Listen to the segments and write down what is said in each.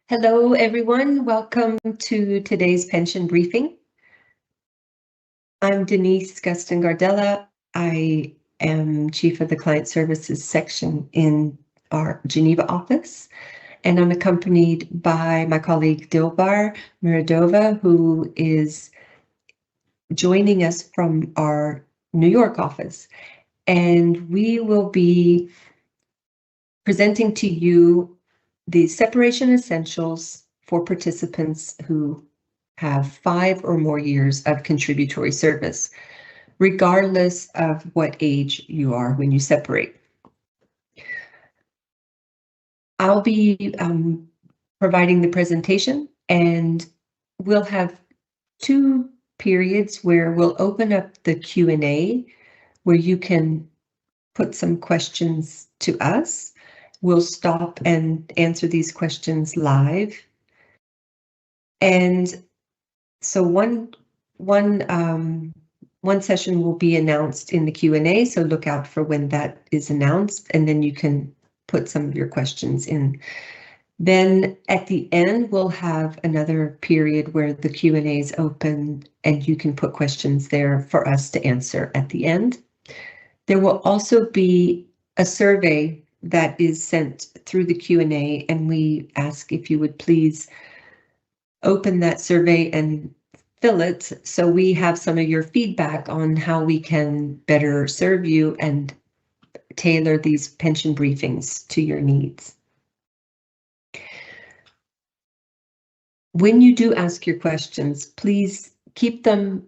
Hello, everyone. Welcome to today's pension briefing. I'm Denise Gustin-Gardella. I am Chief of the Client Services section in our Geneva office, and I'm accompanied by my colleague Dilbar Muradova, who is joining us from our New York office. And we will be presenting to you the separation essentials for participants who have 5 or more years of contributory service, regardless of what age you are when you separate. I'll be providing the presentation, and we'll have 2 periods where we'll open up the Q&A, where you can put some questions to us. We'll stop and answer these questions live. And so one session will be announced in the Q&A, so look out for when that is announced, and then you can put some of your questions in. Then at the end, we'll have another period where the Q&A is open and you can put questions there for us to answer at the end. There will also be a survey that is sent through the Q&A, and we ask if you would please open that survey and fill it so we have some of your feedback on how we can better serve you and tailor these pension briefings to your needs. When you do ask your questions, please keep them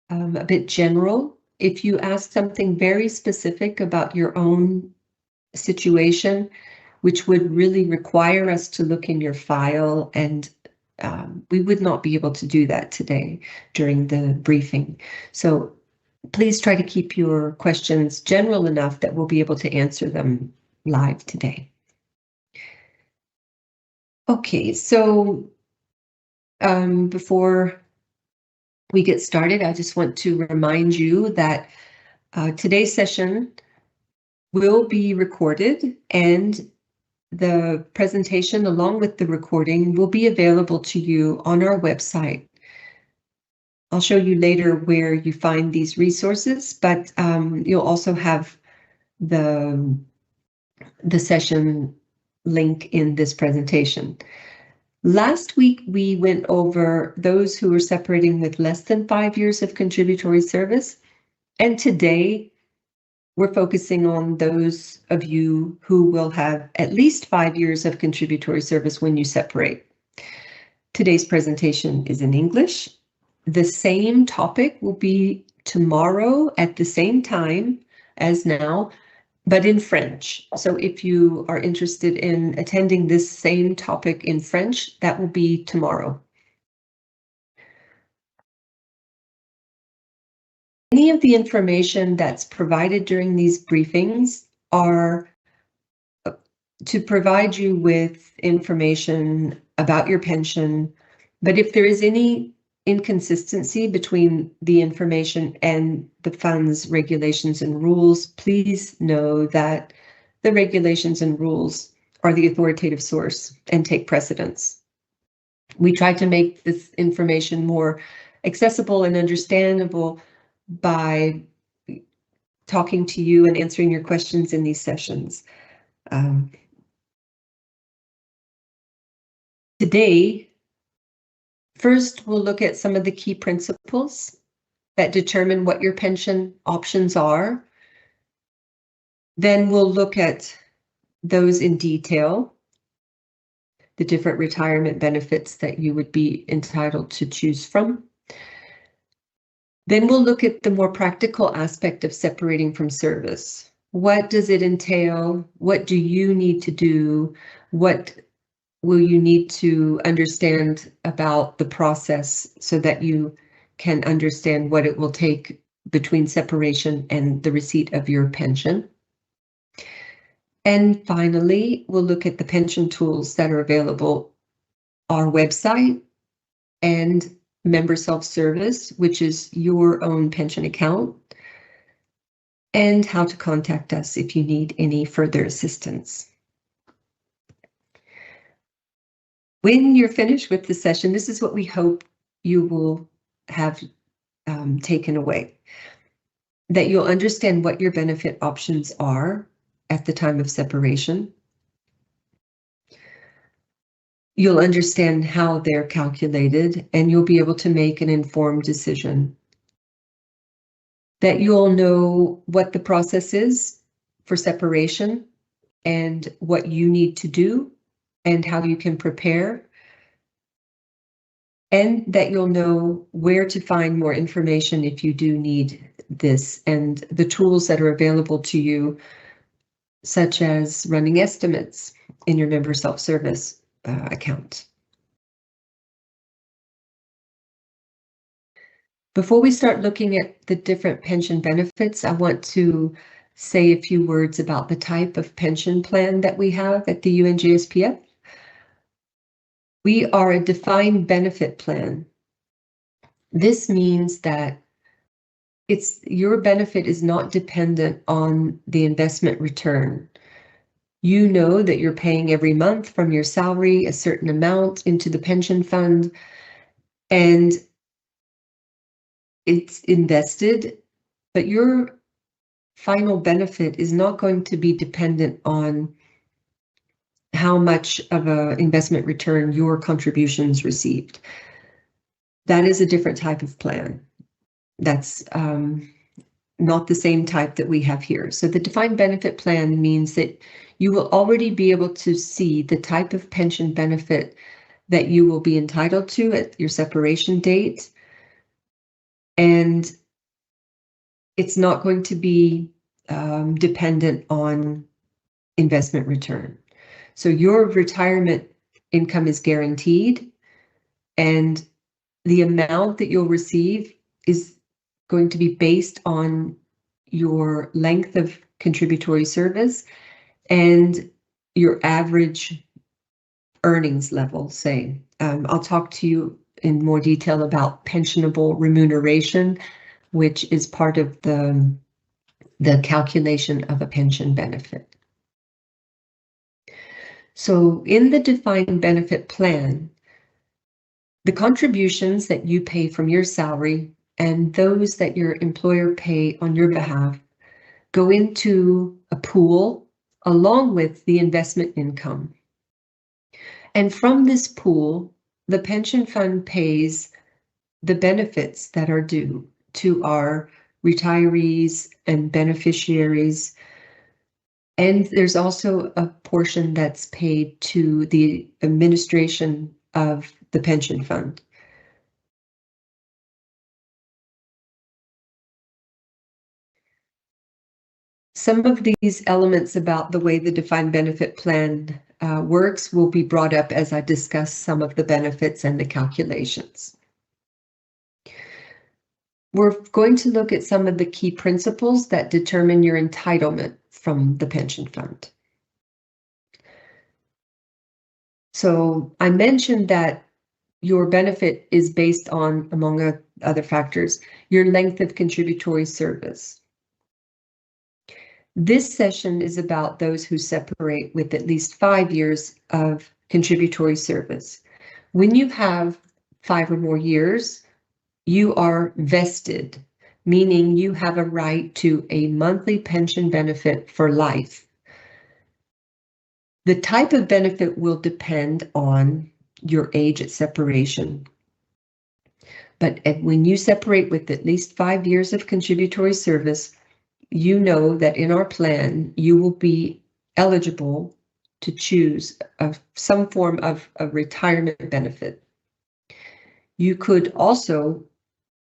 a bit general. If you ask something very specific about your own situation, which would really require us to look in your file, and we would not be able to do that today during the briefing. So please try to keep your questions general enough that we'll be able to answer them live today. Okay, so before we get started, I just want to remind you that today's session will be recorded, and the presentation along with the recording will be available to you on our website. I'll show you later where you find these resources, but you'll also have the session link in this presentation. Last week, we went over those who are separating with less than 5 years of contributory service, and today we're focusing on those of you who will have at least 5 years of contributory service when you separate. Today's presentation is in English. The same topic will be tomorrow at the same time as now, but in French. So if you are interested in attending this same topic in French, that will be tomorrow. Any of the information that's provided during these briefings are to provide you with information about your pension, but if there is any inconsistency between the information and the fund's regulations and rules, please know that the regulations and rules are the authoritative source and take precedence. We try to make this information more accessible and understandable by talking to you and answering your questions in these sessions. Today, first, we'll look at some of the key principles that determine what your pension options are. Then we'll look at those in detail, the different retirement benefits that you would be entitled to choose from. Then we'll look at the more practical aspect of separating from service. What does it entail? What do you need to do? What will you need to understand about the process so that you can understand what it will take between separation and the receipt of your pension? And finally, we'll look at the pension tools that are available, our website and member self-service, which is your own pension account. and how to contact us if you need any further assistance. When you're finished with the session, this is what we hope you will have taken away. That you'll understand what your benefit options are at the time of separation. You'll understand how they're calculated, and you'll be able to make an informed decision. That you'll know what the process is for separation and what you need to do and how you can prepare. And that you'll know where to find more information if you do need this, and the tools that are available to you, such as running estimates in your member self-service account. Before we start looking at the different pension benefits, I want to say a few words about the type of pension plan that we have at the UNJSPF. We are a defined benefit plan. This means that your benefit is not dependent on the investment return. You know that you're paying every month from your salary a certain amount into the pension fund, and it's invested, but your final benefit is not going to be dependent on how much of an investment return your contributions received. That is a different type of plan. That's not the same type that we have here. So the defined benefit plan means that you will already be able to see the type of pension benefit that you will be entitled to at your separation date. And it's not going to be dependent on investment return. So your retirement income is guaranteed, and the amount that you'll receive is going to be based on your length of contributory service and your average earnings level, say. I'll talk to you in more detail about pensionable remuneration, which is part of the calculation of a pension benefit. So in the defined benefit plan, the contributions that you pay from your salary and those that your employer pay on your behalf go into a pool along with the investment income. And from this pool, the pension fund pays the benefits that are due to our retirees and beneficiaries. And there's also a portion that's paid to the administration of the pension fund. Some of these elements about the way the defined benefit plan works will be brought up as I discuss some of the benefits and the calculations. We're going to look at some of the key principles that determine your entitlement from the pension fund. So I mentioned that your benefit is based on, among other factors, your length of contributory service. This session is about those who separate with at least 5 years of contributory service. When you have 5 or more years, you are vested, meaning you have a right to a monthly pension benefit for life. The type of benefit will depend on your age at separation. But when you separate with at least 5 years of contributory service, you know that in our plan, you will be eligible to choose some form of a retirement benefit. You could also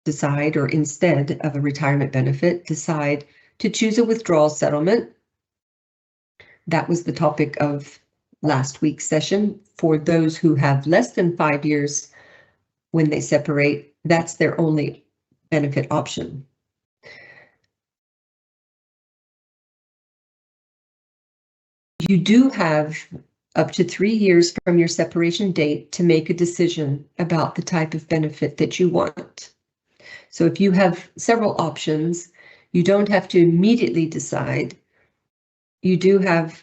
decide, or instead of a retirement benefit, decide to choose a withdrawal settlement. That was the topic of last week's session. For those who have less than 5 years when they separate, that's their only benefit option. You do have up to 3 years from your separation date to make a decision about the type of benefit that you want. So if you have several options, You don't have to immediately decide. You do have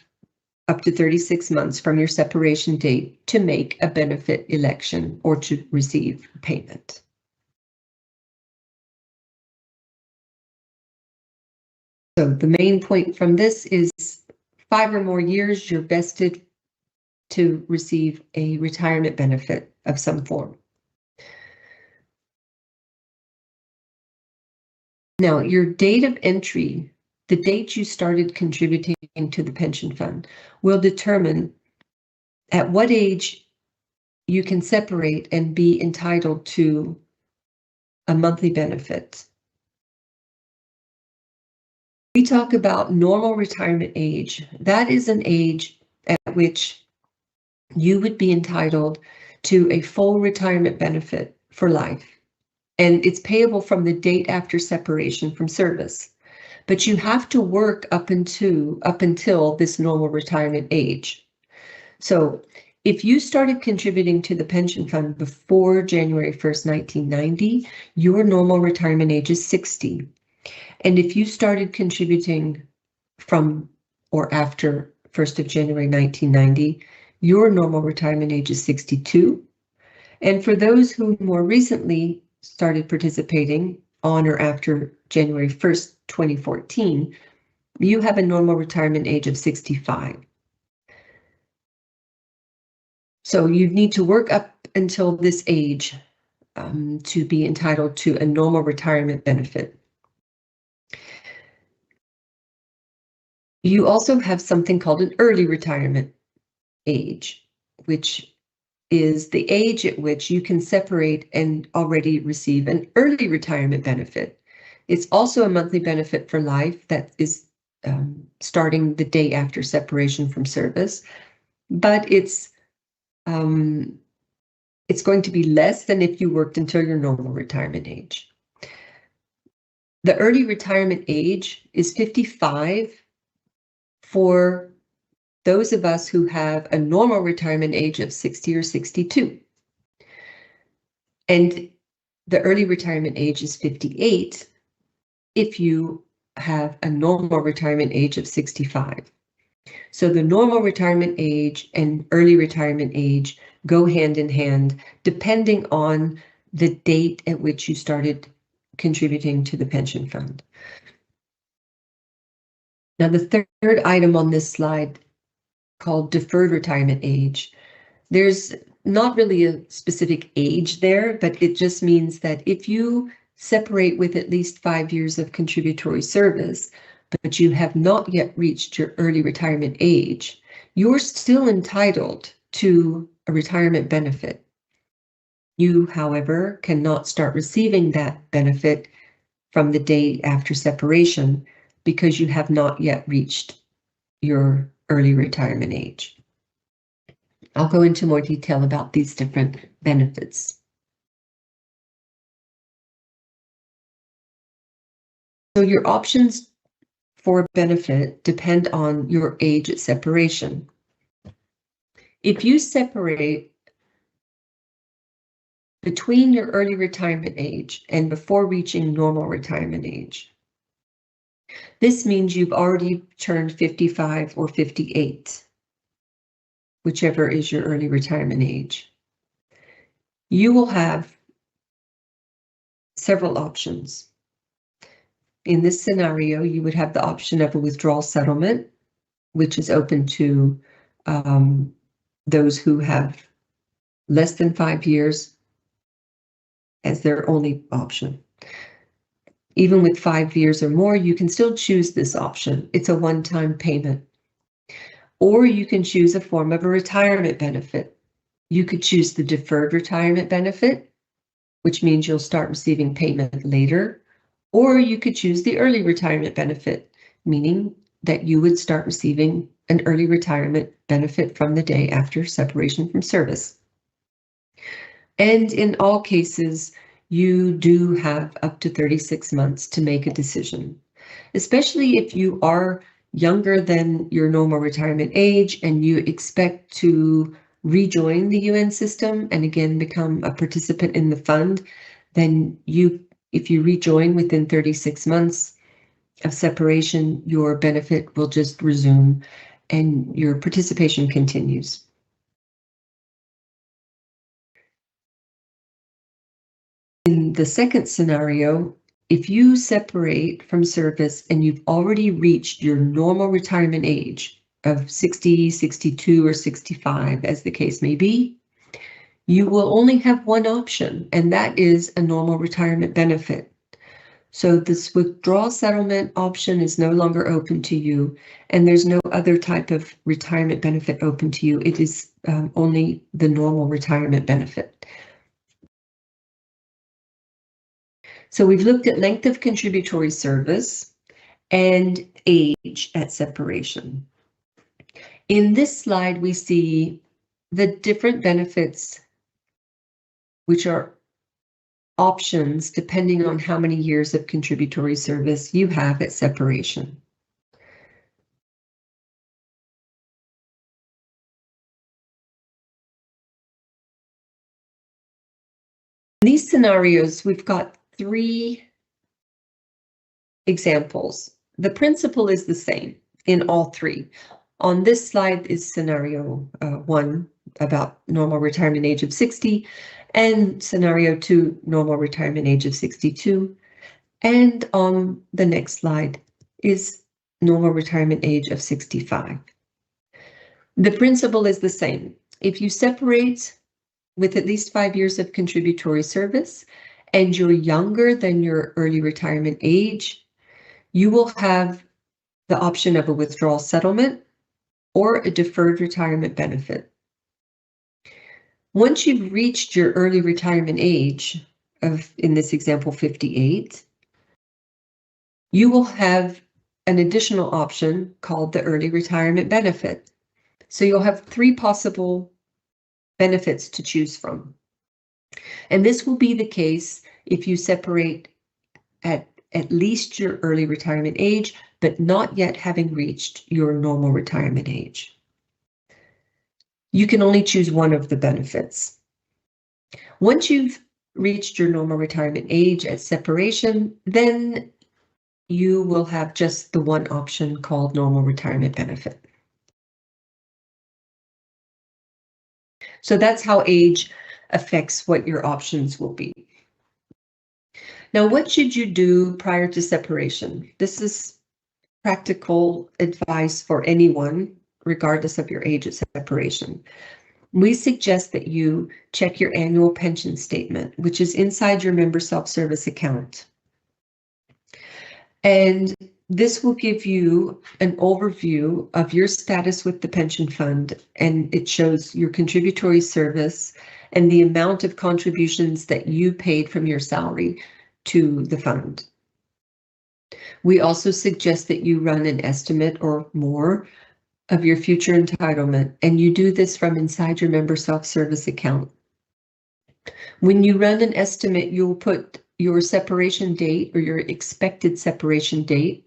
up to 36 months from your separation date to make a benefit election or to receive payment. So the main point from this is 5 or more years you're vested to receive a retirement benefit of some form. Now, your date of entry, the date you started contributing to the pension fund, will determine at what age you can separate and be entitled to a monthly benefit. We talk about normal retirement age. That is an age at which you would be entitled to a full retirement benefit for life. And it's payable from the date after separation from service. But you have to work up until this normal retirement age. So if you started contributing to the pension fund before January 1st, 1990, your normal retirement age is 60. And if you started contributing from or after 1st of January 1990, your normal retirement age is 62. And for those who more recently started participating on or after January 1st, 2014, you have a normal retirement age of 65. So you need to work up until this age to be entitled to a normal retirement benefit. You also have something called an early retirement age, which is the age at which you can separate and already receive an early retirement benefit. It's also a monthly benefit for life that is starting the day after separation from service, but it's going to be less than if you worked until your normal retirement age. The early retirement age is 55 for those of us who have a normal retirement age of 60 or 62. And the early retirement age is 58 if you have a normal retirement age of 65. So the normal retirement age and early retirement age go hand in hand, depending on the date at which you started contributing to the pension fund. Now, the third item on this slide, called deferred retirement age, there's not really a specific age there, but it just means that if you separate with at least 5 years of contributory service, but you have not yet reached your early retirement age, you're still entitled to a retirement benefit. You, however, cannot start receiving that benefit from the day after separation because you have not yet reached your early retirement age. I'll go into more detail about these different benefits. So your options for benefit depend on your age at separation. If you separate between your early retirement age and before reaching normal retirement age, this means you've already turned 55 or 58, whichever is your early retirement age. You will have several options. In this scenario, you would have the option of a withdrawal settlement, which is open to those who have less than 5 years as their only option. Even with 5 years or more, you can still choose this option. It's a one-time payment. Or you can choose a form of a retirement benefit. You could choose the deferred retirement benefit, which means you'll start receiving payment later. Or you could choose the early retirement benefit, meaning that you would start receiving an early retirement benefit from the day after separation from service. And in all cases, you do have up to 36 months to make a decision, especially if you are younger than your normal retirement age and you expect to rejoin the UN system and again become a participant in the fund. Then if you rejoin within 36 months, of separation, your benefit will just resume and your participation continues. In the second scenario, if you separate from service and you've already reached your normal retirement age of 60, 62, or 65, as the case may be, you will only have one option, and that is a normal retirement benefit. So this withdrawal settlement option is no longer open to you, and there's no other type of retirement benefit open to you. It is only the normal retirement benefit. So we've looked at length of contributory service and age at separation. In this slide, we see the different benefits, which are options depending on how many years of contributory service you have at separation. In these scenarios, we've got 3 examples. The principle is the same in all 3. On this slide is scenario 1 about normal retirement age of 60, and scenario 2, normal retirement age of 62. And on the next slide is normal retirement age of 65. The principle is the same. If you separate with at least 5 years of contributory service and you're younger than your early retirement age, you will have the option of a withdrawal settlement or a deferred retirement benefit. Once you've reached your early retirement age of, in this example, 58, you will have an additional option called the early retirement benefit. So you'll have 3 possible benefits to choose from. And this will be the case if you separate at least your early retirement age, but not yet having reached your normal retirement age. You can only choose one of the benefits. Once you've reached your normal retirement age at separation, then you will have just the one option called normal retirement benefit. So that's how age affects what your options will be. Now, what should you do prior to separation? This is practical advice for anyone, regardless of your age at separation. We suggest that you check your annual pension statement, which is inside your member self-service account. And this will give you an overview of your status with the pension fund, and it shows your contributory service and the amount of contributions that you paid from your salary to the fund. We also suggest that you run an estimate or more of your future entitlement, and you do this from inside your member self-service account. When you run an estimate, you'll put your separation date or your expected separation date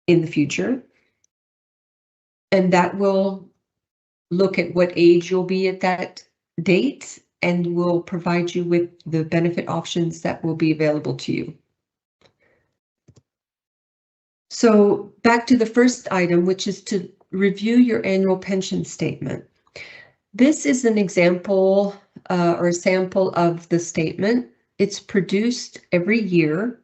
in the future, and that will look at what age you'll be at that date and will provide you with the benefit options that will be available to you. So back to the first item, which is to review your annual pension statement. This is an example or a sample of the statement. It's produced every year,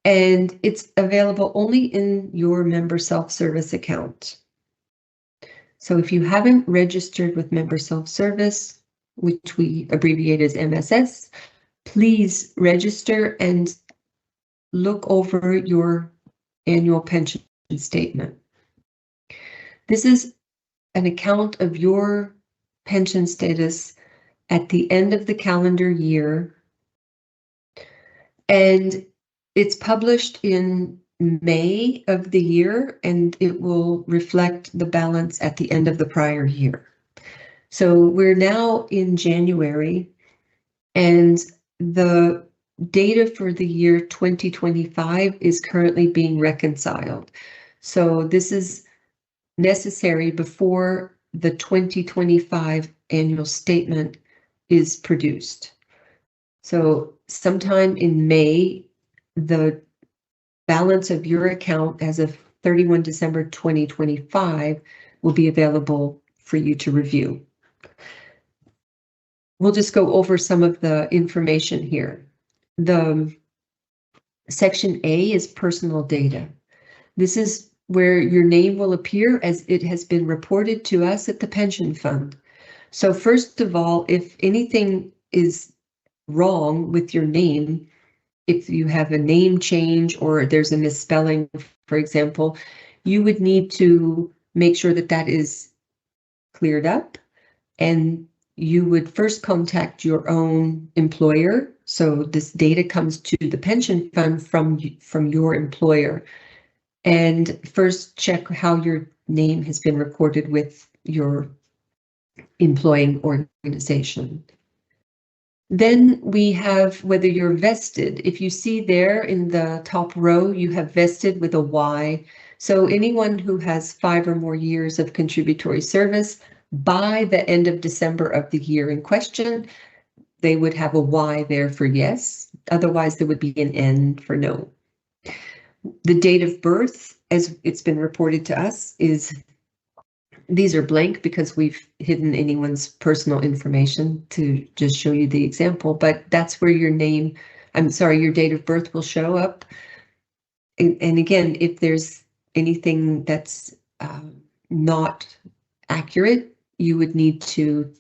and it's available only in your member self-service account. So if you haven't registered with member self-service, which we abbreviate as MSS, please register and look over your annual pension statement. This is an account of your pension status at the end of the calendar year, and it's published in May of the year, and it will reflect the balance at the end of the prior year. So we're now in January, and the data for the year 2025 is currently being reconciled. So this is necessary before the 2025 annual statement is produced. So sometime in May, the balance of your account as of 31 December 2025 will be available for you to review. We'll just go over some of the information here. The Section A is personal data. This is where your name will appear as it has been reported to us at the pension fund. So first of all, if anything is wrong with your name, if you have a name change or there's a misspelling, for example, you would need to make sure that that is cleared up, and you would first contact your own employer. So this data comes to the pension fund from your employer, and first check how your name has been recorded with your employing organization. Then we have whether you're vested. If you see there in the top row, you have vested with a Y. So anyone who has 5 or more years of contributory service by the end of December of the year in question, they would have a Y there for yes. Otherwise, there would be an N for no. The date of birth, as it's been reported to us, these are blank because we've hidden anyone's personal information to just show you the example, but that's where your name, your date of birth will show up. And again, if there's anything that's not accurate, you would need to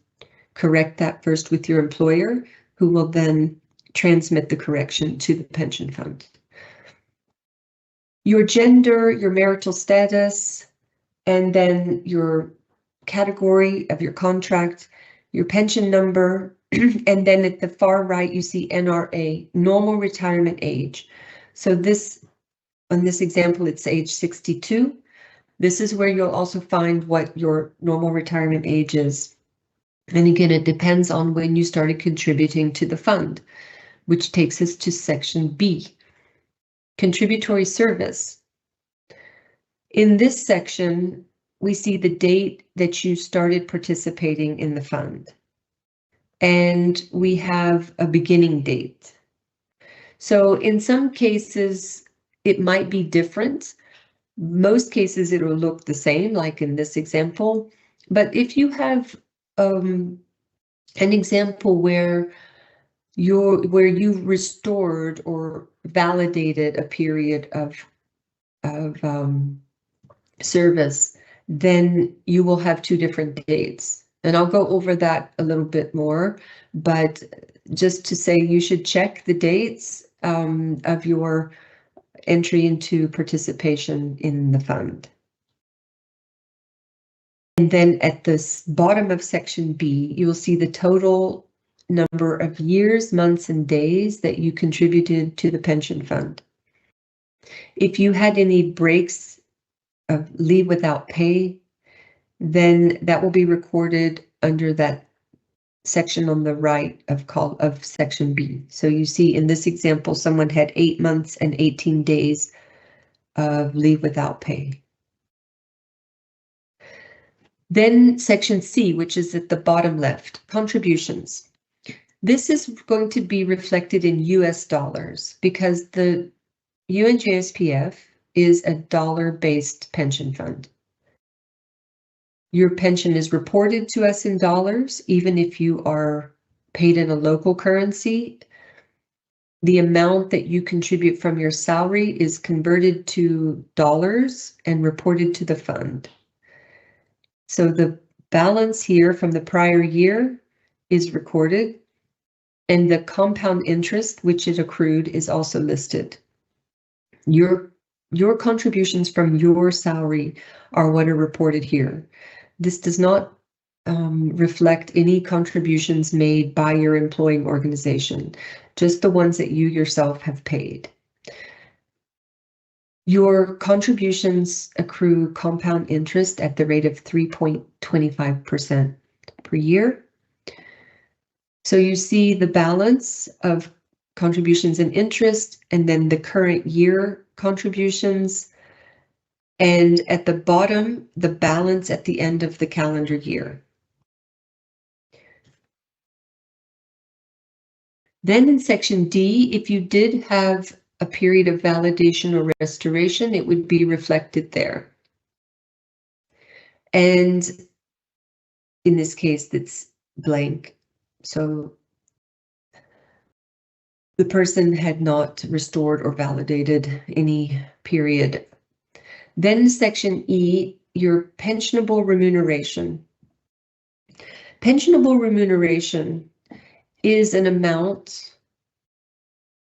correct that first with your employer, who will then transmit the correction to the pension fund. Your gender, your marital status, and then your category of your contract, your pension number, and then at the far right, you see NRA, normal retirement age. So on this example, it's age 62. This is where you'll also find what your normal retirement age is. And again, it depends on when you started contributing to the fund, which takes us to Section B, contributory service. In this section, we see the date that you started participating in the fund, and we have a beginning date. So in some cases, it might be different. Most cases, it will look the same, like in this example. But if you have an example where you restored or validated a period of service, then you will have 2 different dates. And I'll go over that a little bit more, but just to say you should check the dates of your entry into participation in the fund. And then at the bottom of Section B, you will see the total number of years, months, and days that you contributed to the pension fund. If you had any breaks of leave without pay, then that will be recorded under that section on the right of Section B. So you see in this example, someone had 8 months and 18 days of leave without pay. Then Section C, which is at the bottom left, contributions. This is going to be reflected in US dollars because the UNJSPF is a dollar-based pension fund. Your pension is reported to us in dollars, even if you are paid in a local currency. The amount that you contribute from your salary is converted to dollars and reported to the fund. So the balance here from the prior year is recorded, and the compound interest which it accrued is also listed. Your contributions from your salary are what are reported here. This does not reflect any contributions made by your employing organization, just the ones that you yourself have paid. Your contributions accrue compound interest at the rate of 3.25% per year. So you see the balance of contributions and interest, and then the current year contributions, and at the bottom, the balance at the end of the calendar year. Then in Section D, if you did have a period of validation or restoration, it would be reflected there. And in this case, it's blank. So the person had not restored or validated any period. Then section E, your pensionable remuneration. Pensionable remuneration is an amount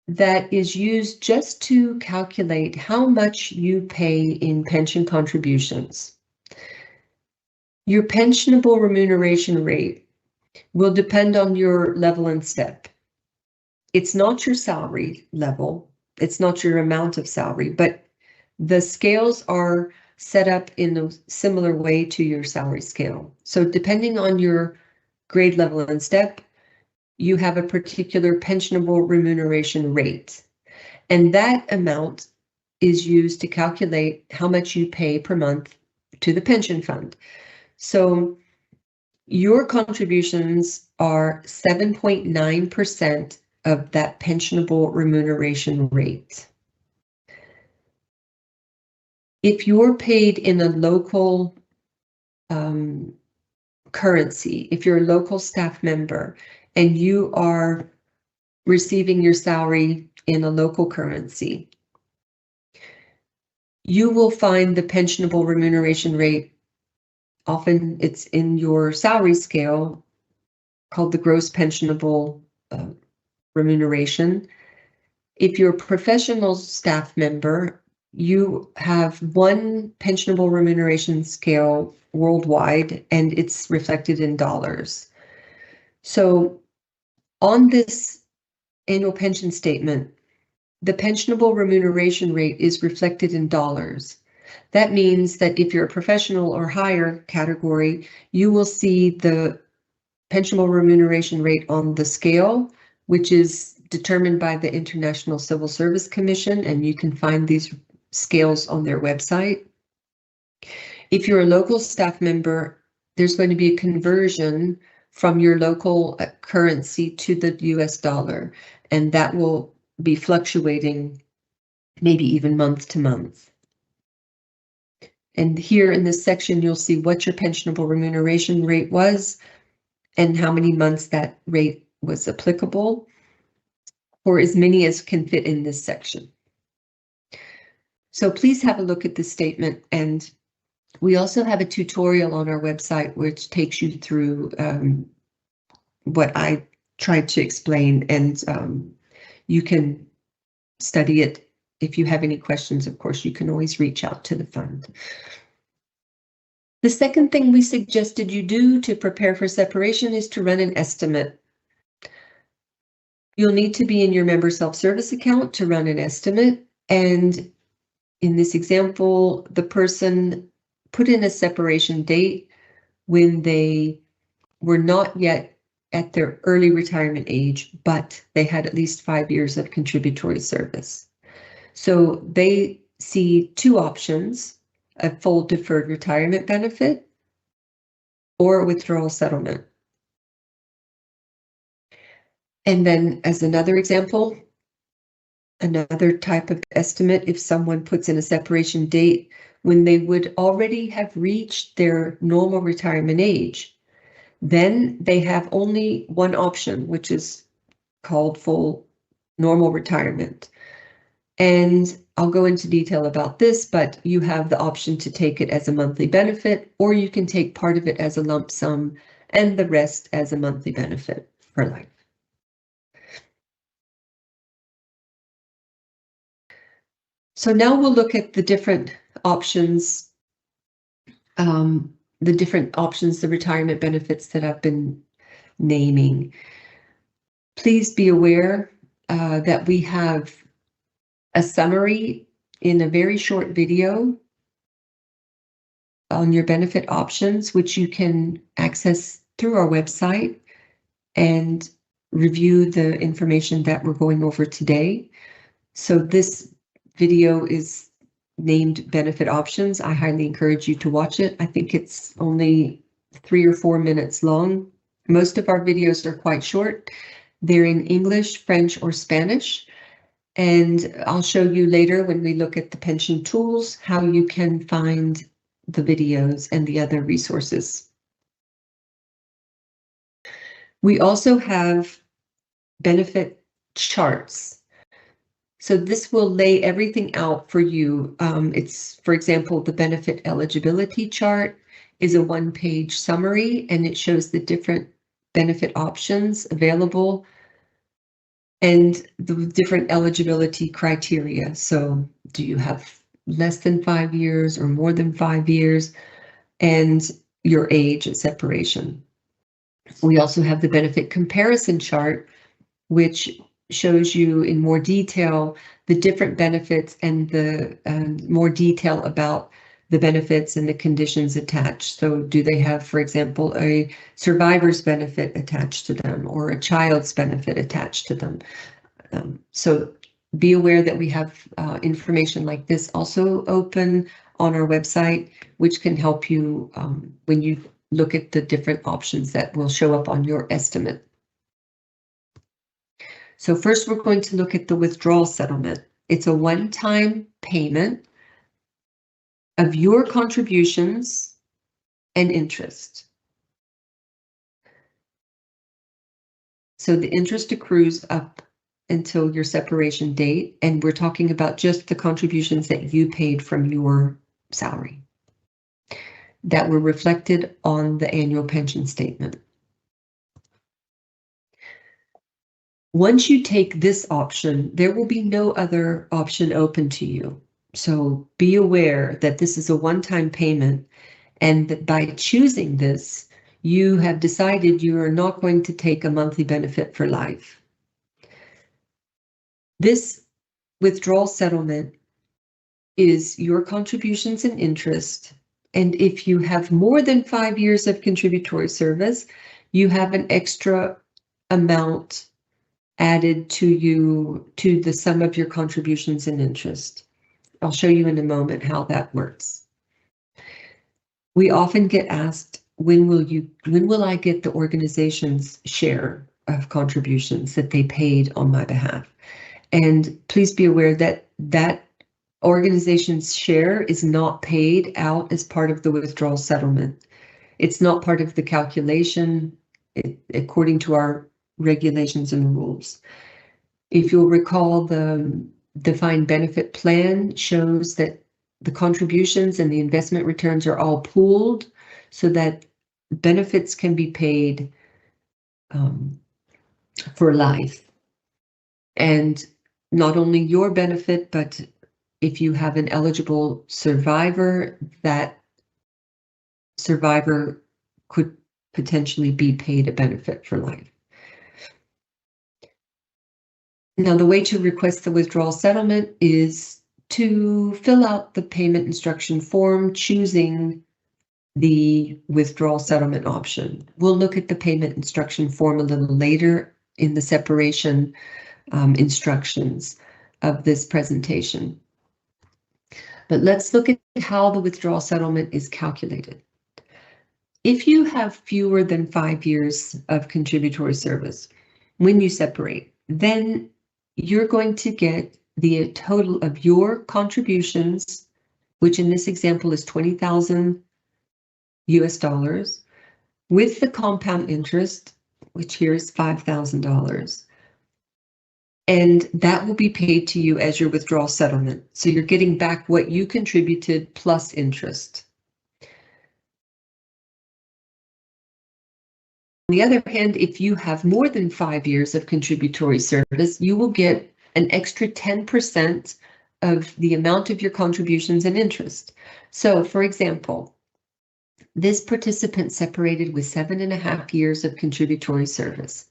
that is used just to calculate how much you pay in pension contributions. Your pensionable remuneration rate will depend on your level and step. It's not your salary level, it's not your amount of salary, but the scales are set up in a similar way to your salary scale. So depending on your grade level and step, you have a particular pensionable remuneration rate. And that amount is used to calculate how much you pay per month to the pension fund. So your contributions are 7.9% of that pensionable remuneration rate. If you're paid in a local currency, if you're a local staff member and you are receiving your salary in a local currency, you will find the pensionable remuneration rate, often it's in your salary scale, called the gross pensionable remuneration. If you're a professional staff member, you have one pensionable remuneration scale worldwide, and it's reflected in dollars. So on this annual pension statement, the pensionable remuneration rate is reflected in dollars. That means that if you're a professional or higher category, you will see the pensionable remuneration rate on the scale, which is determined by the International Civil Service Commission, and you can find these scales on their website. If you're a local staff member, there's going to be a conversion from your local currency to the US dollar, and that will be fluctuating maybe even month to month. And here in this section, you'll see what your pensionable remuneration rate was and how many months that rate was applicable, for as many as can fit in this section. So please have a look at this statement, and we also have a tutorial on our website which takes you through what I tried to explain, and you can study it. If you have any questions, of course, you can always reach out to the fund. The second thing we suggested you do to prepare for separation is to run an estimate. You'll need to be in your member self-service account to run an estimate, and in this example, the person put in a separation date when they were not yet at their early retirement age, but they had at least 5 years of contributory service. So they see two options: a full deferred retirement benefit or a withdrawal settlement. And then as another example, another type of estimate, if someone puts in a separation date when they would already have reached their normal retirement age, then they have only one option, which is called full normal retirement. And I'll go into detail about this, but you have the option to take it as a monthly benefit, or you can take part of it as a lump sum and the rest as a monthly benefit for life. So now we'll look at the different options, the retirement benefits that I've been naming. Please be aware that we have a summary in a very short video on your benefit options, which you can access through our website and review the information that we're going over today. So this video is named Benefit Options. I highly encourage you to watch it. I think it's only 3 or 4 minutes long. Most of our videos are quite short. They're in English, French, or Spanish. And I'll show you later when we look at the pension tools how you can find the videos and the other resources. We also have benefit charts. So this will lay everything out for you. It's, for example, the benefit eligibility chart is a one-page summary, and it shows the different benefit options available and the different eligibility criteria. So do you have less than 5 years or more than 5 years, and your age at separation. We also have the benefit comparison chart, which shows you in more detail the different benefits and the more detail about the benefits and the conditions attached. So do they have, for example, a survivor's benefit attached to them or a child's benefit attached to them? So be aware that we have information like this also open on our website, which can help you when you look at the different options that will show up on your estimate. So first, we're going to look at the withdrawal settlement. It's a one-time payment of your contributions and interest. So the interest accrues up until your separation date, and we're talking about just the contributions that you paid from your salary that were reflected on the annual pension statement. Once you take this option, there will be no other option open to you. So be aware that this is a one-time payment, and that by choosing this, you have decided you are not going to take a monthly benefit for life. This withdrawal settlement is your contributions and interest, and if you have more than 5 years of contributory service, you have an extra amount added to you to the sum of your contributions and interest. I'll show you in a moment how that works. We often get asked, when will I get the organization's share of contributions that they paid on my behalf? And please be aware that that organization's share is not paid out as part of the withdrawal settlement. It's not part of the calculation according to our regulations and rules. If you'll recall, the defined benefit plan shows that the contributions and the investment returns are all pooled so that benefits can be paid for life. And not only your benefit, but if you have an eligible survivor, that survivor could potentially be paid a benefit for life. Now, the way to request the withdrawal settlement is to fill out the payment instruction form, choosing the withdrawal settlement option. We'll look at the payment instruction form a little later in the separation instructions of this presentation. But let's look at how the withdrawal settlement is calculated. If you have fewer than 5 years of contributory service when you separate, then you're going to get the total of your contributions, which in this example is $20,000 US, with the compound interest, which here is $5,000. And that will be paid to you as your withdrawal settlement. So you're getting back what you contributed plus interest. On the other hand, if you have more than 5 years of contributory service, you will get an extra 10% of the amount of your contributions and interest. So, for example, this participant separated with 7.5 years of contributory service.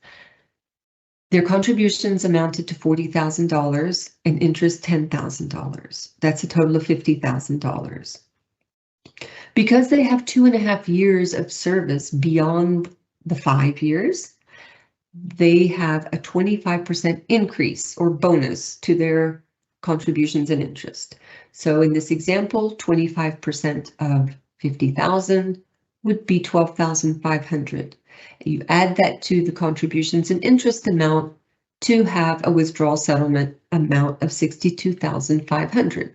Their contributions amounted to $40,000 and interest $10,000. That's a total of $50,000. Because they have 2.5 years of service beyond the 5 years, they have a 25% increase or bonus to their contributions and interest. So in this example, 25% of 50,000 would be 12,500. You add that to the contributions and interest amount to have a withdrawal settlement amount of $62,500.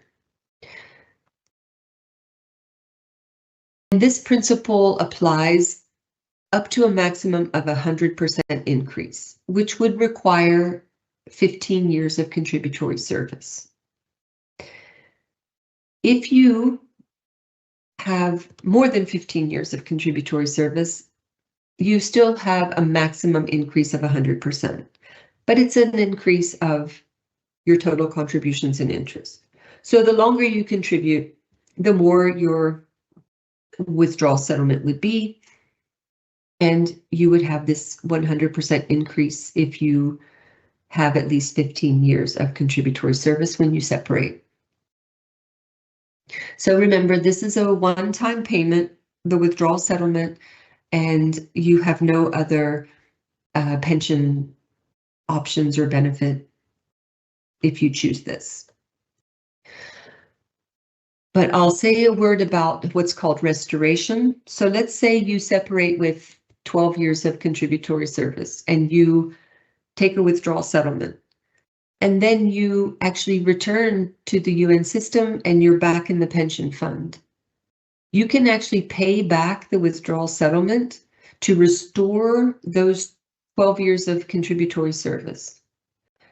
And this principle applies up to a maximum of 100% increase, which would require 15 years of contributory service. If you have more than 15 years of contributory service, you still have a maximum increase of 100%, but it's an increase of your total contributions and interest. So the longer you contribute, the more your withdrawal settlement would be, and you would have this 100% increase if you have at least 15 years of contributory service when you separate. So remember, this is a one-time payment, the withdrawal settlement, and you have no other pension options or benefit if you choose this. But I'll say a word about what's called restoration. So let's say you separate with 12 years of contributory service and you take a withdrawal settlement. And then you actually return to the UN system and you're back in the pension fund. You can actually pay back the withdrawal settlement to restore those 12 years of contributory service.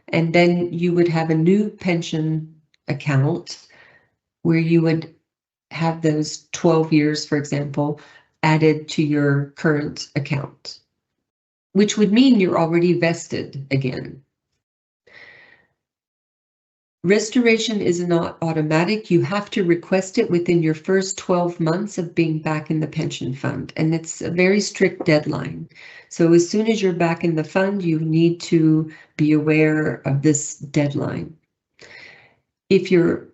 And then you would have a new pension account where you would have those 12 years, for example, added to your current account, which would mean you're already vested again. Restoration is not automatic. You have to request it within your first 12 months of being back in the pension fund, and it's a very strict deadline. So as soon as you're back in the fund, you need to be aware of this deadline. If you're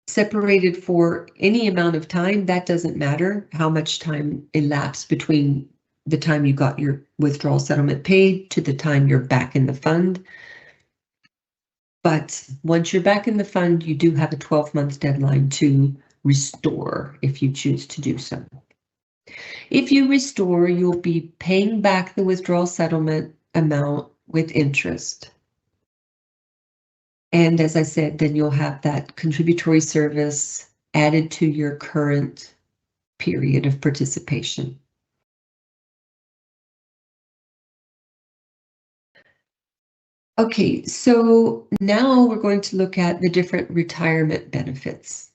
separated for any amount of time, that doesn't matter how much time elapsed between the time you got your withdrawal settlement paid to the time you're back in the fund. But once you're back in the fund, you do have a 12-month deadline to restore if you choose to do so. If you restore, you'll be paying back the withdrawal settlement amount with interest. And as I said, then you'll have that contributory service added to your current period of participation. Okay, so now we're going to look at the different retirement benefits,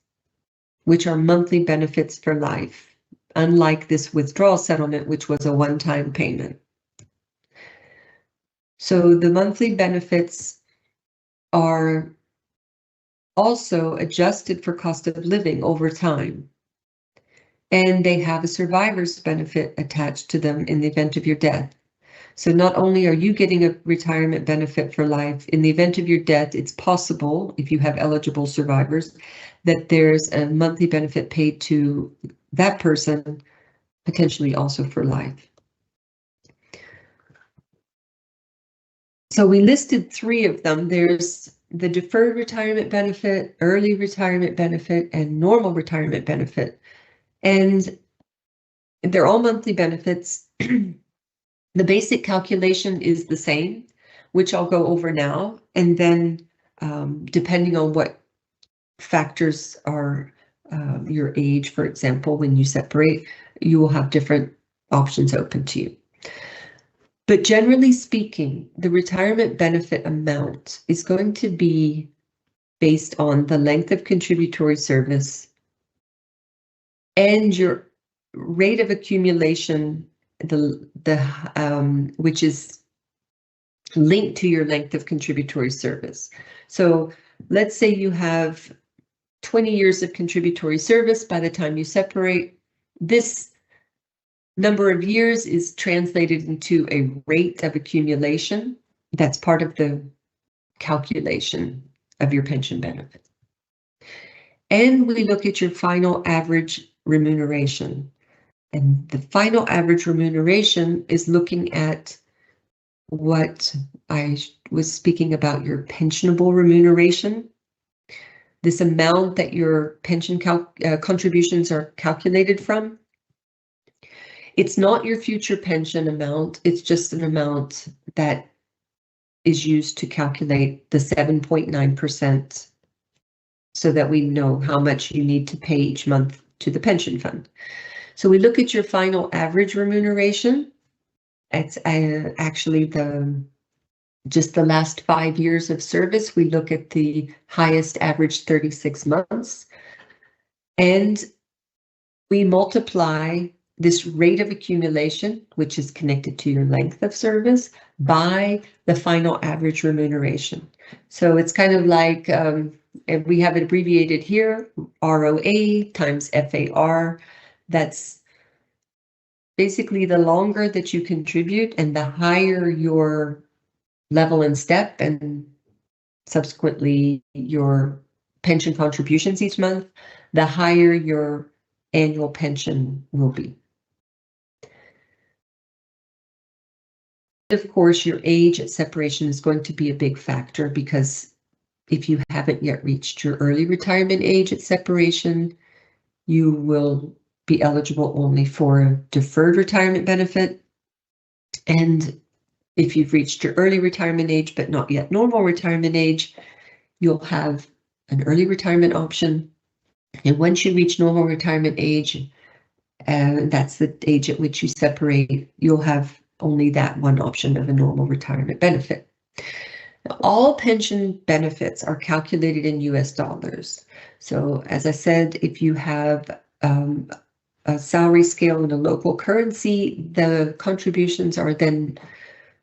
which are monthly benefits for life, unlike this withdrawal settlement, which was a one-time payment. So the monthly benefits are also adjusted for cost of living over time, and they have a survivor's benefit attached to them in the event of your death. So not only are you getting a retirement benefit for life, in the event of your death, it's possible, if you have eligible survivors, that there's a monthly benefit paid to that person, potentially also for life. So we listed three of them. There's the deferred retirement benefit, early retirement benefit, and normal retirement benefit. And they're all monthly benefits. The basic calculation is the same, which I'll go over now, and then depending on what factors are your age, for example, when you separate, you will have different options open to you. But generally speaking, the retirement benefit amount is going to be based on the length of contributory service and your rate of accumulation, which is linked to your length of contributory service. So let's say you have 20 years of contributory service by the time you separate. This number of years is translated into a rate of accumulation. That's part of the calculation of your pension benefit. And we look at your final average remuneration. And the final average remuneration is looking at what I was speaking about, your pensionable remuneration. This amount that your pension contributions are calculated from. It's not your future pension amount, it's just an amount that is used to calculate the 7.9% so that we know how much you need to pay each month to the pension fund. So we look at your final average remuneration. It's actually just the last 5 years of service. We look at the highest average 36 months, and we multiply this rate of accumulation, which is connected to your length of service, by the final average remuneration. So it's kind of like, and we have it abbreviated here, ROA times FAR. That's basically the longer that you contribute and the higher your level and step and subsequently your pension contributions each month, the higher your annual pension will be. Of course, your age at separation is going to be a big factor, because if you haven't yet reached your early retirement age at separation, you will be eligible only for a deferred retirement benefit. And if you've reached your early retirement age, but not yet normal retirement age, you'll have an early retirement option. And once you reach normal retirement age, that's the age at which you separate, you'll have only that one option of a normal retirement benefit. Now, all pension benefits are calculated in US dollars. So as I said, if you have a salary scale in a local currency, the contributions are then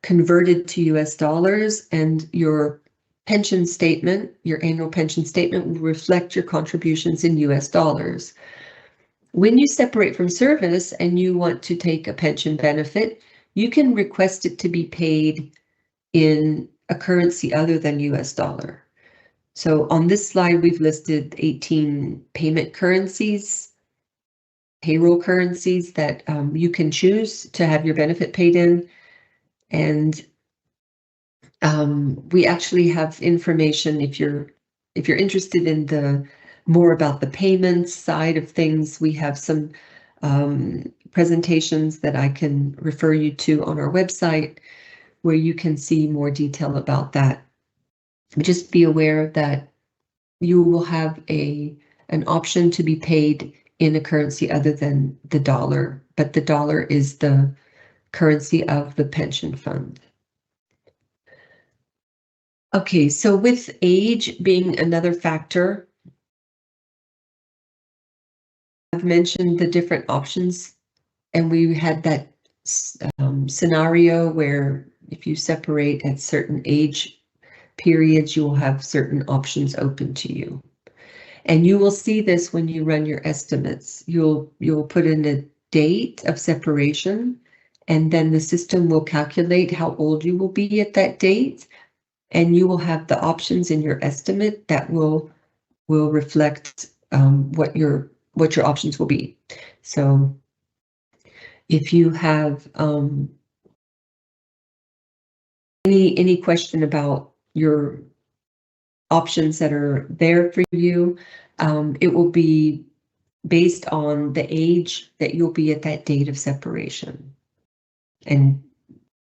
converted to US dollars, and your pension statement, your annual pension statement, will reflect your contributions in US dollars. When you separate from service and you want to take a pension benefit, you can request it to be paid in a currency other than US dollar. So on this slide, we've listed 18 payment currencies, payroll currencies that you can choose to have your benefit paid in. And we actually have information if you're interested in the more about the payments side of things. We have some presentations that I can refer you to on our website where you can see more detail about that. Just be aware that you will have an option to be paid in a currency other than the dollar, but the dollar is the currency of the pension fund. Okay, so with age being another factor, I've mentioned the different options, and we had that scenario where if you separate at certain age periods, you will have certain options open to you. And you will see this when you run your estimates. You'll put in a date of separation, and then the system will calculate how old you will be at that date, and you will have the options in your estimate that will reflect what your options will be. So if you have any question about your options that are there for you, it will be based on the age that you'll be at that date of separation. And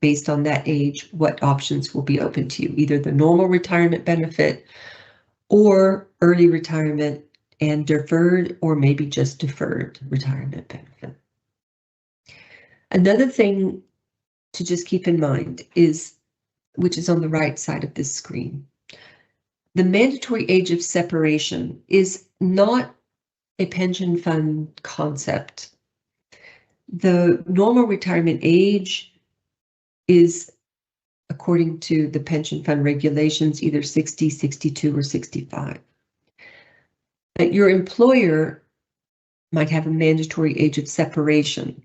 based on that age, what options will be open to you, either the normal retirement benefit or early retirement and deferred, or maybe just deferred retirement benefit. Another thing to just keep in mind is, which is on the right side of this screen, the mandatory age of separation is not a pension fund concept. The normal retirement age is, according to the pension fund regulations, either 60, 62, or 65. But your employer might have a mandatory age of separation.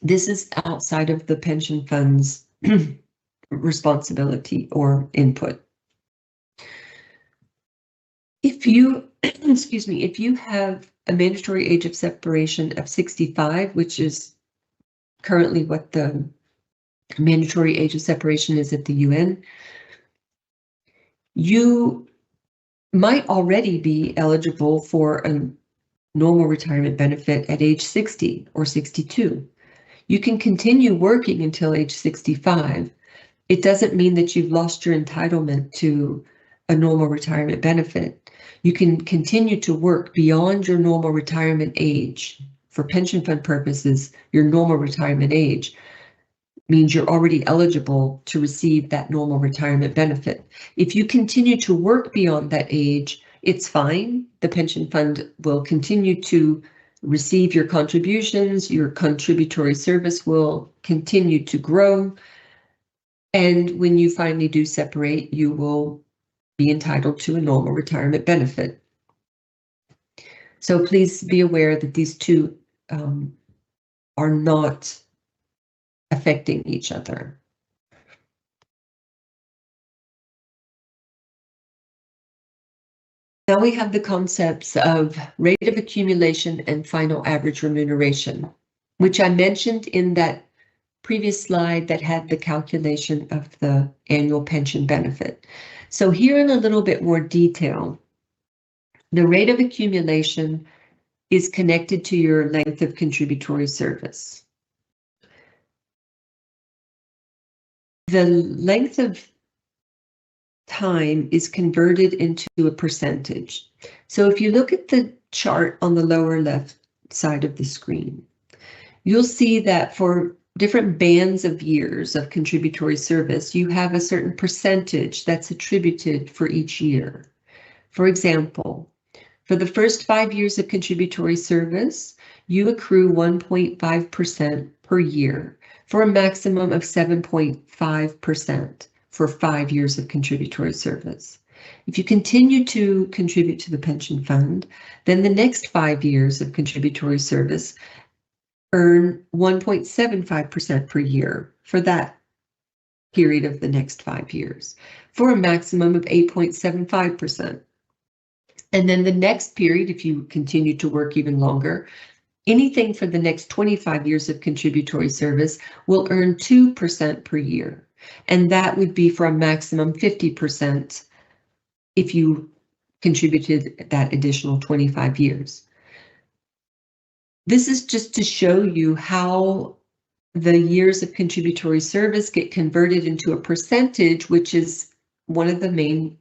This is outside of the pension fund's responsibility or input. If you, excuse me, if you have a mandatory age of separation of 65, which is currently what the mandatory age of separation is at the UN, you might already be eligible for a normal retirement benefit at age 60 or 62. You can continue working until age 65, it doesn't mean that you've lost your entitlement to a normal retirement benefit. You can continue to work beyond your normal retirement age. For pension fund purposes, your normal retirement age means you're already eligible to receive that normal retirement benefit. If you continue to work beyond that age, it's fine. The pension fund will continue to receive your contributions. Your contributory service will continue to grow. And when you finally do separate, you will be entitled to a normal retirement benefit. So please be aware that these two are not affecting each other. Now we have the concepts of rate of accumulation and final average remuneration, which I mentioned in that previous slide that had the calculation of the annual pension benefit. So here in a little bit more detail, the rate of accumulation is connected to your length of contributory service. The length of time is converted into a percentage. So if you look at the chart on the lower left side of the screen, you'll see that for different bands of years of contributory service, you have a certain percentage that's attributed for each year. For example, for the first 5 years of contributory service, you accrue 1.5% per year for a maximum of 7.5% for 5 years of contributory service. If you continue to contribute to the pension fund, then the next 5 years of contributory service earn 1.75% per year for that period of the next 5 years, for a maximum of 8.75%. And then the next period, if you continue to work even longer, anything for the next 25 years of contributory service will earn 2% per year. And that would be for a maximum 50% if you contributed that additional 25 years. This is just to show you how the years of contributory service get converted into a percentage, which is one of the main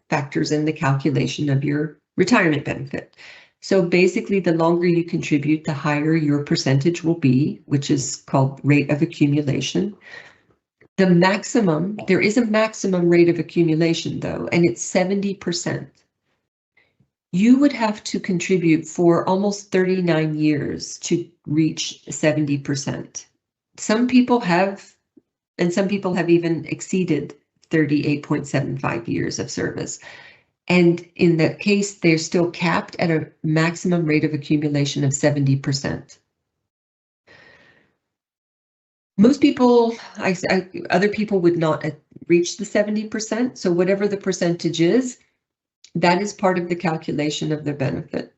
factors in the calculation of your retirement benefit. So basically, the longer you contribute, the higher your percentage will be, which is called rate of accumulation. The maximum, there is a maximum rate of accumulation though, and it's 70%. You would have to contribute for almost 39 years to reach 70%. Some people have, and some people have even exceeded 38.75 years of service. And in that case, they're still capped at a maximum rate of accumulation of 70%. Most people, other people would not reach the 70%. So whatever the percentage is, that is part of the calculation of their benefit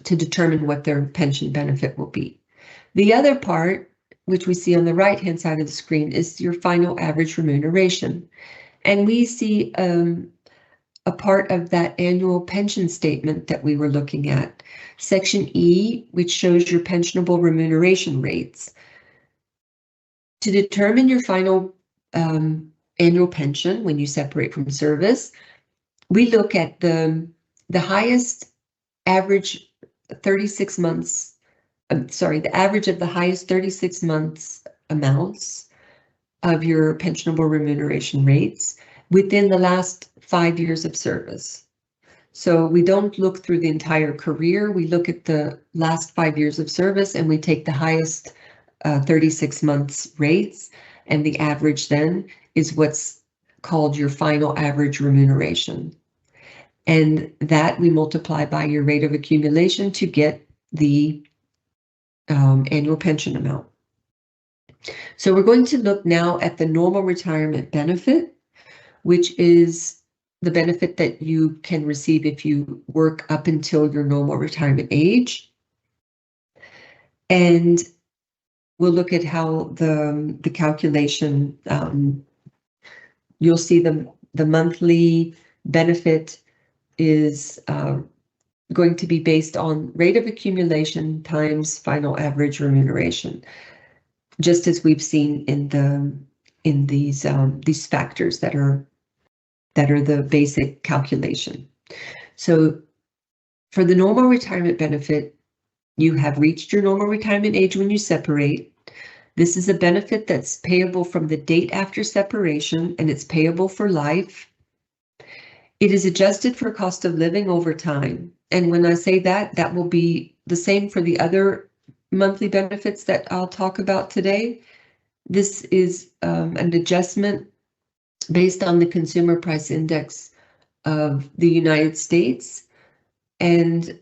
to determine what their pension benefit will be. The other part, which we see on the right-hand side of the screen, is your final average remuneration. And we see a part of that annual pension statement that we were looking at. Section E, which shows your pensionable remuneration rates. To determine your final annual pension when you separate from service, we look at the highest average 36 months, the average of the highest 36 months amounts of your pensionable remuneration rates within the last 5 years of service. So we don't look through the entire career, we look at the last 5 years of service and we take the highest 36 months rates, and the average then is what's called your final average remuneration. And that we multiply by your rate of accumulation to get the annual pension amount. So we're going to look now at the normal retirement benefit, which is the benefit that you can receive if you work up until your normal retirement age. And we'll look at how the calculation, you'll see the monthly benefit is going to be based on rate of accumulation times final average remuneration, just as we've seen in the in these factors that are the basic calculation. So for the normal retirement benefit, you have reached your normal retirement age when you separate. This is a benefit that's payable from the date after separation, and it's payable for life. It is adjusted for cost of living over time. And when I say that, that will be the same for the other monthly benefits that I'll talk about today. This is an adjustment based on the Consumer Price Index of the United States. And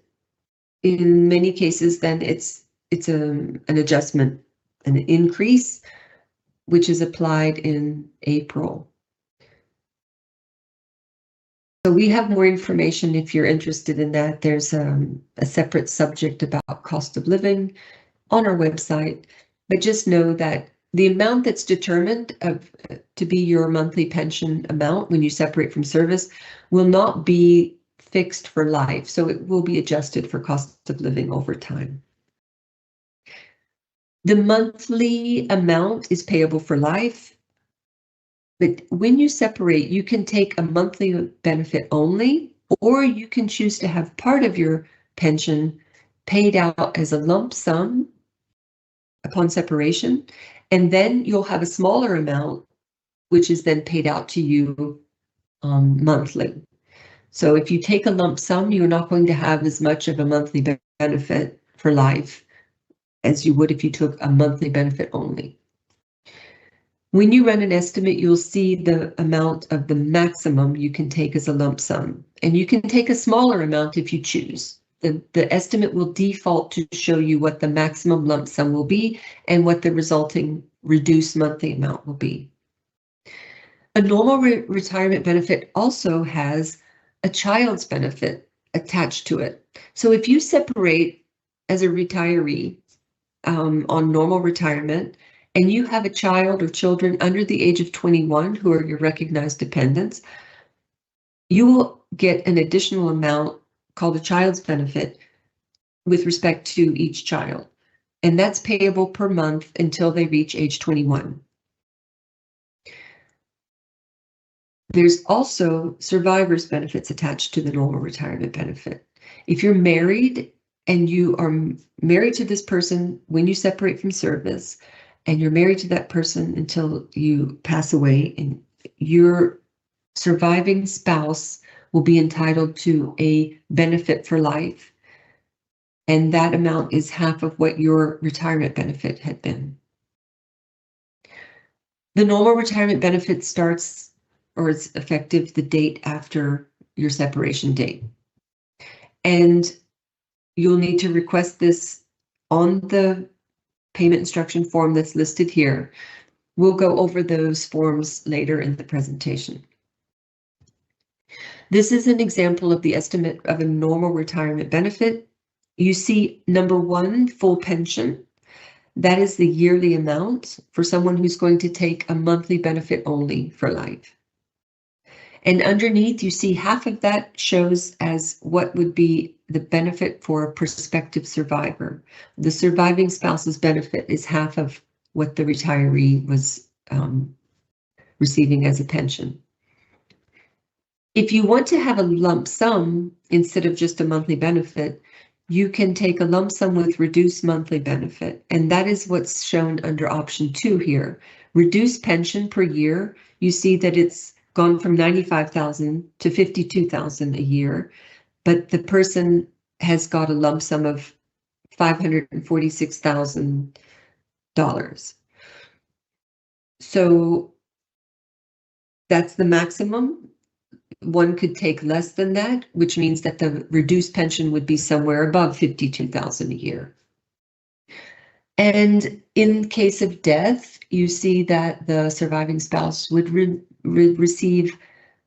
in many cases, then it's an adjustment, an increase, which is applied in April. So we have more information if you're interested in that. There's a separate subject about cost of living on our website, but just know that the amount that's determined to be your monthly pension amount when you separate from service will not be fixed for life, so it will be adjusted for cost of living over time. The monthly amount is payable for life, but when you separate, you can take a monthly benefit only, or you can choose to have part of your pension paid out as a lump sum upon separation, and then you'll have a smaller amount, which is then paid out to you monthly. So if you take a lump sum, you're not going to have as much of a monthly benefit for life as you would if you took a monthly benefit only. When you run an estimate, you'll see the amount of the maximum you can take as a lump sum, and you can take a smaller amount if you choose. The estimate will default to show you what the maximum lump sum will be and what the resulting reduced monthly amount will be. A normal retirement benefit also has a child's benefit attached to it. So if you separate as a retiree on normal retirement, and you have a child or children under the age of 21 who are your recognized dependents, you will get an additional amount called a child's benefit with respect to each child. And that's payable per month until they reach age 21. There's also survivor's benefits attached to the normal retirement benefit. If you're married and you are married to this person when you separate from service, and you're married to that person until you pass away, and your surviving spouse will be entitled to a benefit for life, and that amount is half of what your retirement benefit had been. The normal retirement benefit starts, or it's effective the date after your separation date. And you'll need to request this on the payment instruction form that's listed here. We'll go over those forms later in the presentation. This is an example of the estimate of a normal retirement benefit. You see number 1, full pension. That is the yearly amount for someone who's going to take a monthly benefit only for life. And underneath, you see half of that shows as what would be the benefit for a prospective survivor. The surviving spouse's benefit is half of what the retiree was receiving as a pension. If you want to have a lump sum instead of just a monthly benefit, you can take a lump sum with reduced monthly benefit, and that is what's shown under option 2 here. Reduced pension per year, you see that it's gone from $95,000 to $52,000 a year, but the person has got a lump sum of $546,000. So that's the maximum. One could take less than that, which means that the reduced pension would be somewhere above $52,000 a year. And in case of death, you see that the surviving spouse would receive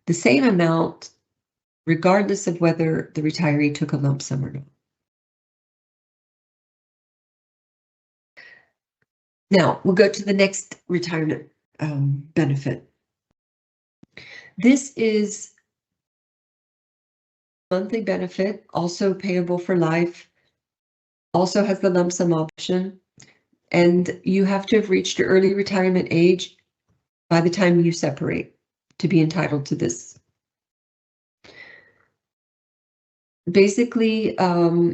the same amount regardless of whether the retiree took a lump sum or not. Now, we'll go to the next retirement benefit. This is monthly benefit, also payable for life, also has the lump sum option, and you have to have reached your early retirement age by the time you separate to be entitled to this. Basically,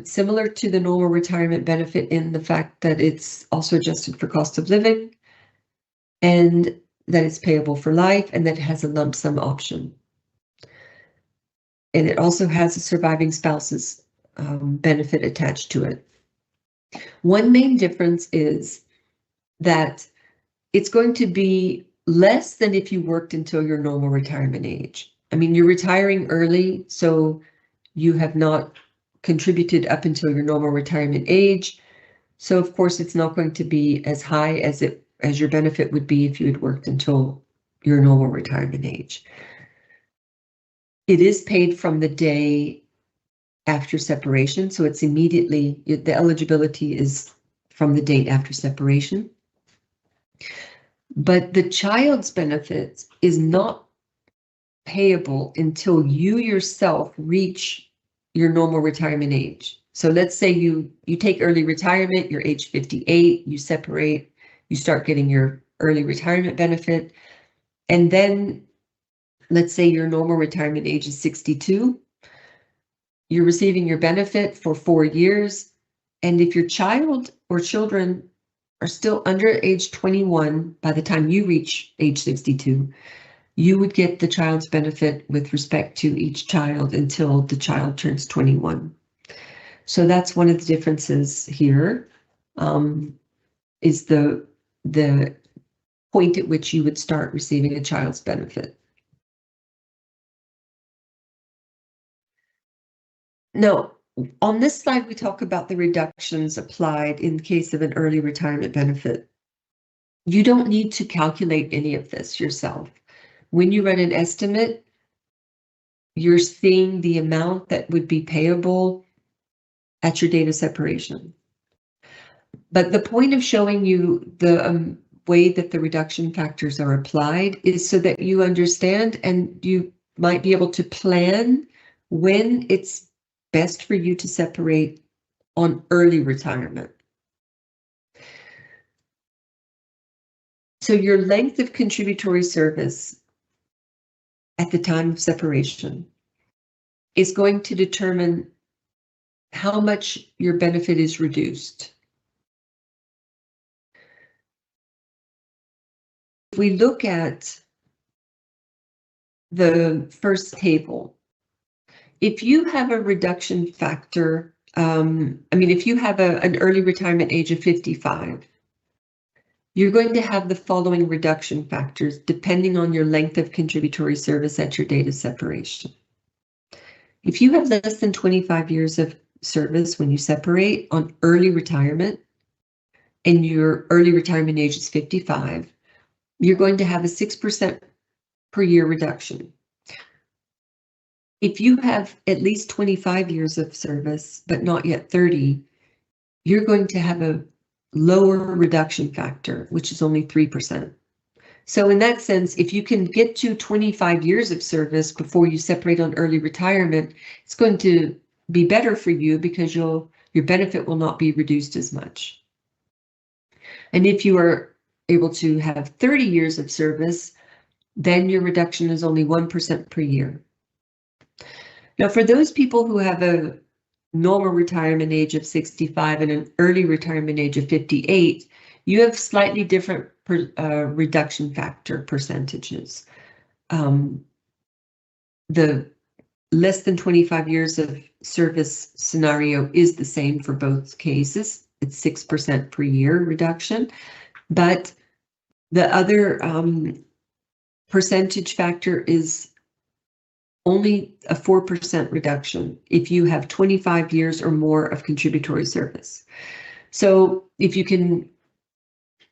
similar to the normal retirement benefit in the fact that it's also adjusted for cost of living and that it's payable for life and that it has a lump sum option. And it also has a surviving spouse's benefit attached to it. One main difference is that it's going to be less than if you worked until your normal retirement age. I mean, you're retiring early, so you have not contributed up until your normal retirement age. So of course, it's not going to be as high as your benefit would be if you had worked until your normal retirement age. It is paid from the day after separation, so it's immediately, the eligibility is from the date after separation. But the child's benefit is not payable until you yourself reach your normal retirement age. So let's say you take early retirement, you're age 58, you separate, you start getting your early retirement benefit, and then let's say your normal retirement age is 62. You're receiving your benefit for 4 years, and if your child or children are still under age 21 by the time you reach age 62, you would get the child's benefit with respect to each child until the child turns 21. So that's one of the differences here, is the point at which you would start receiving a child's benefit. Now, on this slide, we talk about the reductions applied in case of an early retirement benefit. You don't need to calculate any of this yourself. When you run an estimate, you're seeing the amount that would be payable at your date of separation. But the point of showing you the way that the reduction factors are applied is so that you understand and you might be able to plan when it's best for you to separate on early retirement. So your length of contributory service at the time of separation is going to determine how much your benefit is reduced. If we look at the first table, if you have a reduction factor, if you have an early retirement age of 55, you're going to have the following reduction factors depending on your length of contributory service at your date of separation. If you have less than 25 years of service when you separate on early retirement and your early retirement age is 55, you're going to have a 6% per year reduction. If you have at least 25 years of service, but not yet 30, you're going to have a lower reduction factor, which is only 3%. So in that sense, if you can get to 25 years of service before you separate on early retirement, it's going to be better for you because your benefit will not be reduced as much. And if you are able to have 30 years of service, then your reduction is only 1% per year. Now, for those people who have a normal retirement age of 65 and an early retirement age of 58, you have slightly different reduction factor percentages. The less than 25 years of service scenario is the same for both cases. It's 6% per year reduction, but the other percentage factor is only a 4% reduction if you have 25 years or more of contributory service. So if you can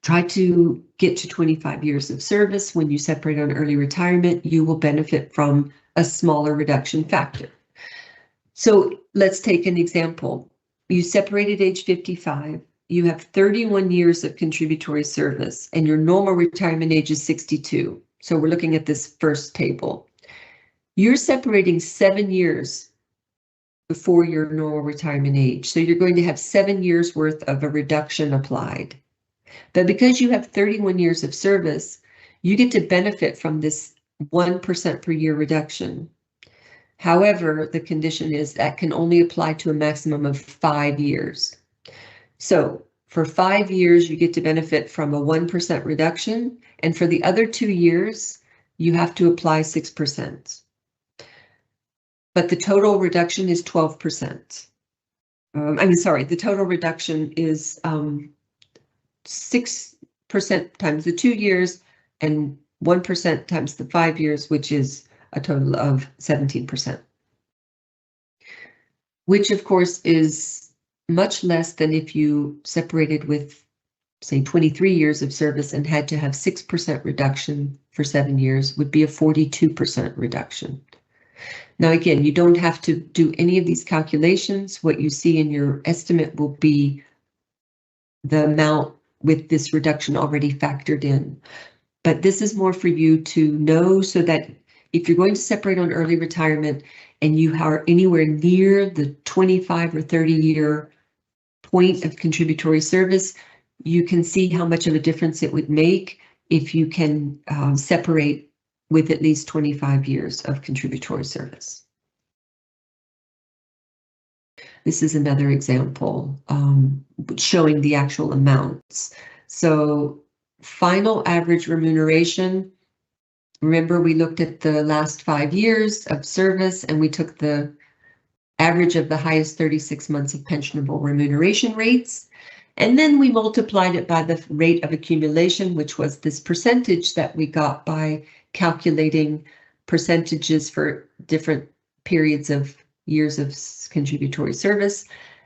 try to get to 25 years of service when you separate on early retirement, you will benefit from a smaller reduction factor. So let's take an example. You separate at age 55, you have 31 years of contributory service, and your normal retirement age is 62. So we're looking at this first table. You're separating 7 years before your normal retirement age. So you're going to have 7 years worth of a reduction applied. But because you have 31 years of service, you get to benefit from this 1% per year reduction. However, the condition is that can only apply to a maximum of 5 years. So for 5 years, you get to benefit from a 1% reduction, and for the other 2 years, you have to apply 6%. But the total reduction is 12%. The total reduction is 6% times the 2 years and 1% times the 5 years, which is a total of 17%. Which of course is much less than if you separated with, say, 23 years of service and had to have 6% reduction for 7 years, would be a 42% reduction. Now, again, you don't have to do any of these calculations. What you see in your estimate will be the amount with this reduction already factored in. But this is more for you to know so that if you're going to separate on early retirement and you are anywhere near the 25 or 30 year point of contributory service, you can see how much of a difference it would make if you can separate with at least 25 years of contributory service. This is another example showing the actual amounts. So final average remuneration, remember we looked at the last 5 years of service and we took the average of the highest 36 months of pensionable remuneration rates. And then we multiplied it by the rate of accumulation, which was this percentage that we got by calculating percentages for different periods of years of contributory service.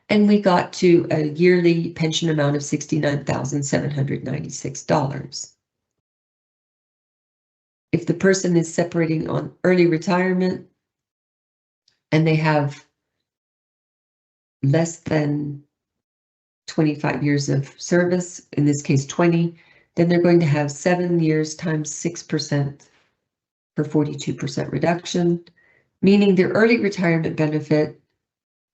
And we got to a yearly pension amount of $69,796. If the person is separating on early retirement and they have less than 25 years of service, in this case 20, then they're going to have 7 years times 6% for 42% reduction, meaning their early retirement benefit,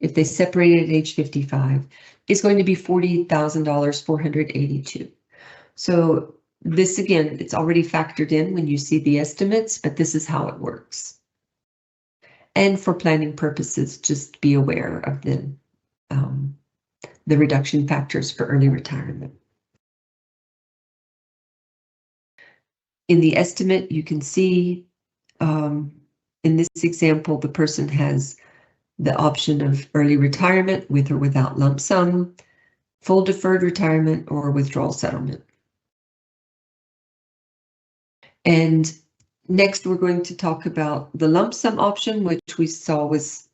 if they separated at age 55, is going to be $40,482. So this, again, it's already factored in when you see the estimates, but this is how it works. And for planning purposes, just be aware of the reduction factors for early retirement. In the estimate, you can see in this example, the person has the option of early retirement with or without lump sum, full deferred retirement, or withdrawal settlement. And next, we're going to talk about the lump sum option, which we saw was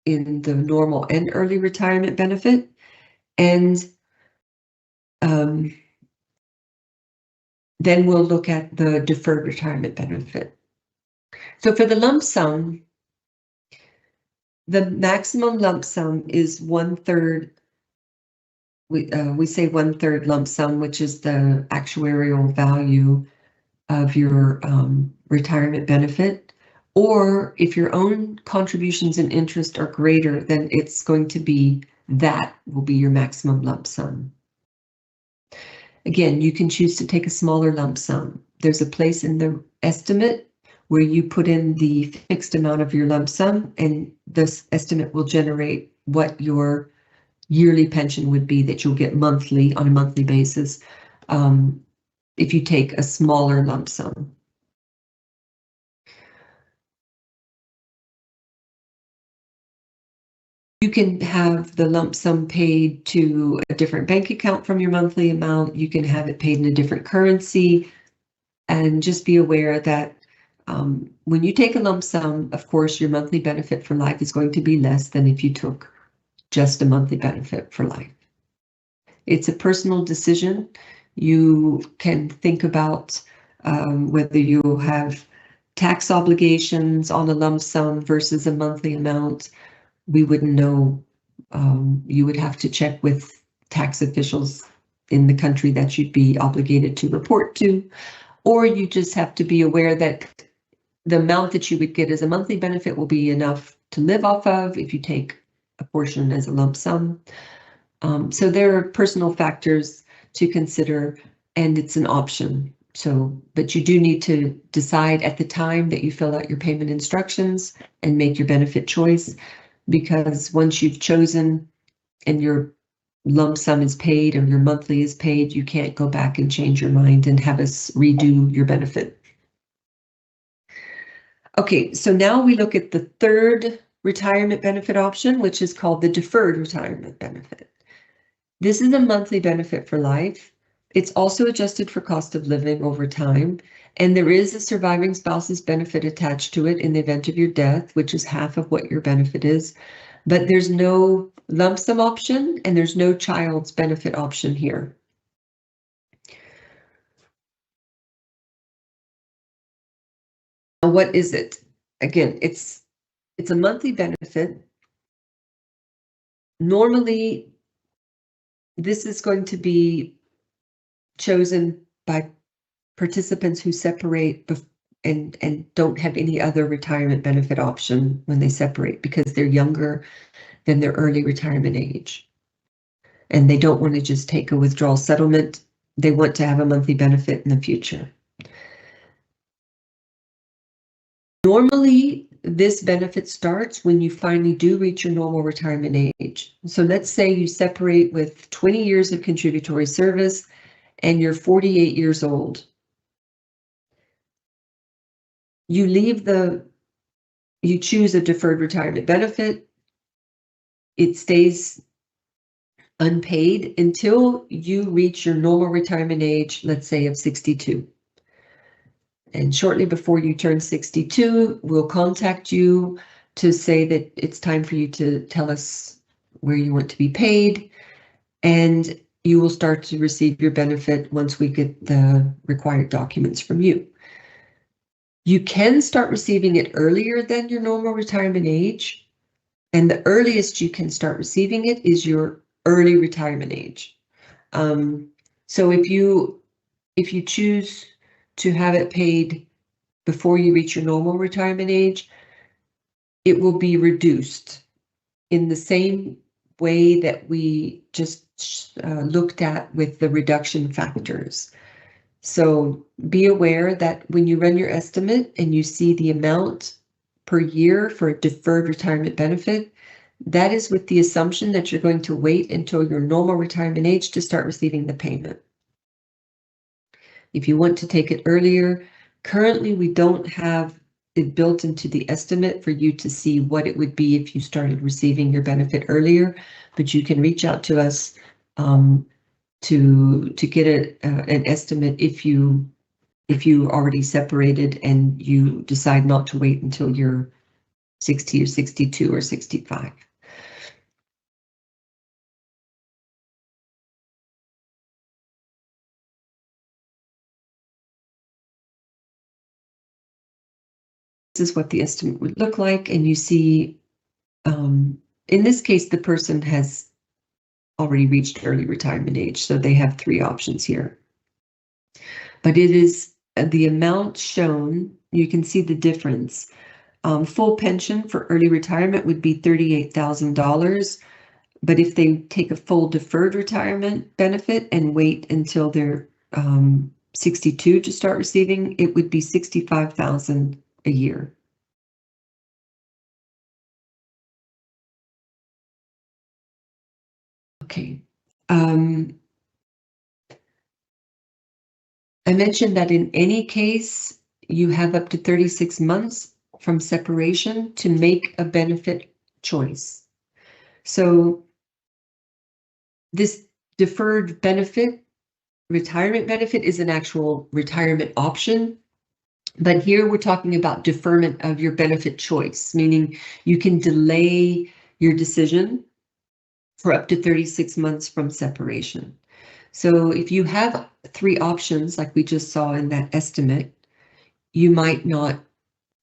in the normal and early retirement benefit. And then we'll look at the deferred retirement benefit. So for the lump sum, the maximum lump sum is 1/3. We say 1/3 lump sum, which is the actuarial value of your retirement benefit. Or if your own contributions and interest are greater, then it's going to be that will be your maximum lump sum. Again, you can choose to take a smaller lump sum. There's a place in the estimate where you put in the fixed amount of your lump sum, and this estimate will generate what your yearly pension would be that you'll get monthly on a monthly basis if you take a smaller lump sum. You can have the lump sum paid to a different bank account from your monthly amount. You can have it paid in a different currency, and just be aware that when you take a lump sum, of course, your monthly benefit for life is going to be less than if you took just a monthly benefit for life. It's a personal decision. You can think about whether you have tax obligations on a lump sum versus a monthly amount. We wouldn't know. You would have to check with tax officials in the country that you'd be obligated to report to, or you just have to be aware that the amount that you would get as a monthly benefit will be enough to live off of if you take a portion as a lump sum. So there are personal factors to consider, and it's an option. But you do need to decide at the time that you fill out your payment instructions and make your benefit choice, because once you've chosen and your lump sum is paid or your monthly is paid, you can't go back and change your mind and have us redo your benefit. Okay, so now we look at the third retirement benefit option, which is called the deferred retirement benefit. This is a monthly benefit for life. It's also adjusted for cost of living over time, and there is a surviving spouse's benefit attached to it in the event of your death, which is half of what your benefit is. But there's no lump sum option and there's no child's benefit option here. Now, what is it? Again, it's a monthly benefit. Normally, this is going to be chosen by participants who separate and don't have any other retirement benefit option when they separate, because they're younger than their early retirement age. And they don't want to just take a withdrawal settlement. They want to have a monthly benefit in the future. Normally, this benefit starts when you finally do reach your normal retirement age. So let's say you separate with 20 years of contributory service and you're 48 years old. You choose a deferred retirement benefit. It stays unpaid until you reach your normal retirement age, let's say of 62. And shortly before you turn 62, we'll contact you to say that it's time for you to tell us where you want to be paid, and you will start to receive your benefit once we get the required documents from you. You can start receiving it earlier than your normal retirement age, and the earliest you can start receiving it is your early retirement age. So if you choose to have it paid before you reach your normal retirement age, it will be reduced in the same way that we just looked at with the reduction factors. So be aware that when you run your estimate and you see the amount per year for a deferred retirement benefit, that is with the assumption that you're going to wait until your normal retirement age to start receiving the payment. If you want to take it earlier, currently we don't have it built into the estimate for you to see what it would be if you started receiving your benefit earlier, but you can reach out to us to get an estimate if you already separated and you decide not to wait until you're 60 or 62 or 65. This is what the estimate would look like, and you see, in this case, the person has already reached early retirement age, so they have 3 options here. But it is the amount shown, you can see the difference. Full pension for early retirement would be $38,000, but if they take a full deferred retirement benefit and wait until they're 62 to start receiving, it would be $65,000 a year. Okay. I mentioned that in any case, you have up to 36 months from separation to make a benefit choice. So this deferred benefit, retirement benefit, is an actual retirement option. But here we're talking about deferment of your benefit choice, meaning you can delay your decision for up to 36 months from separation. So if you have 3 options, like we just saw in that estimate, you might not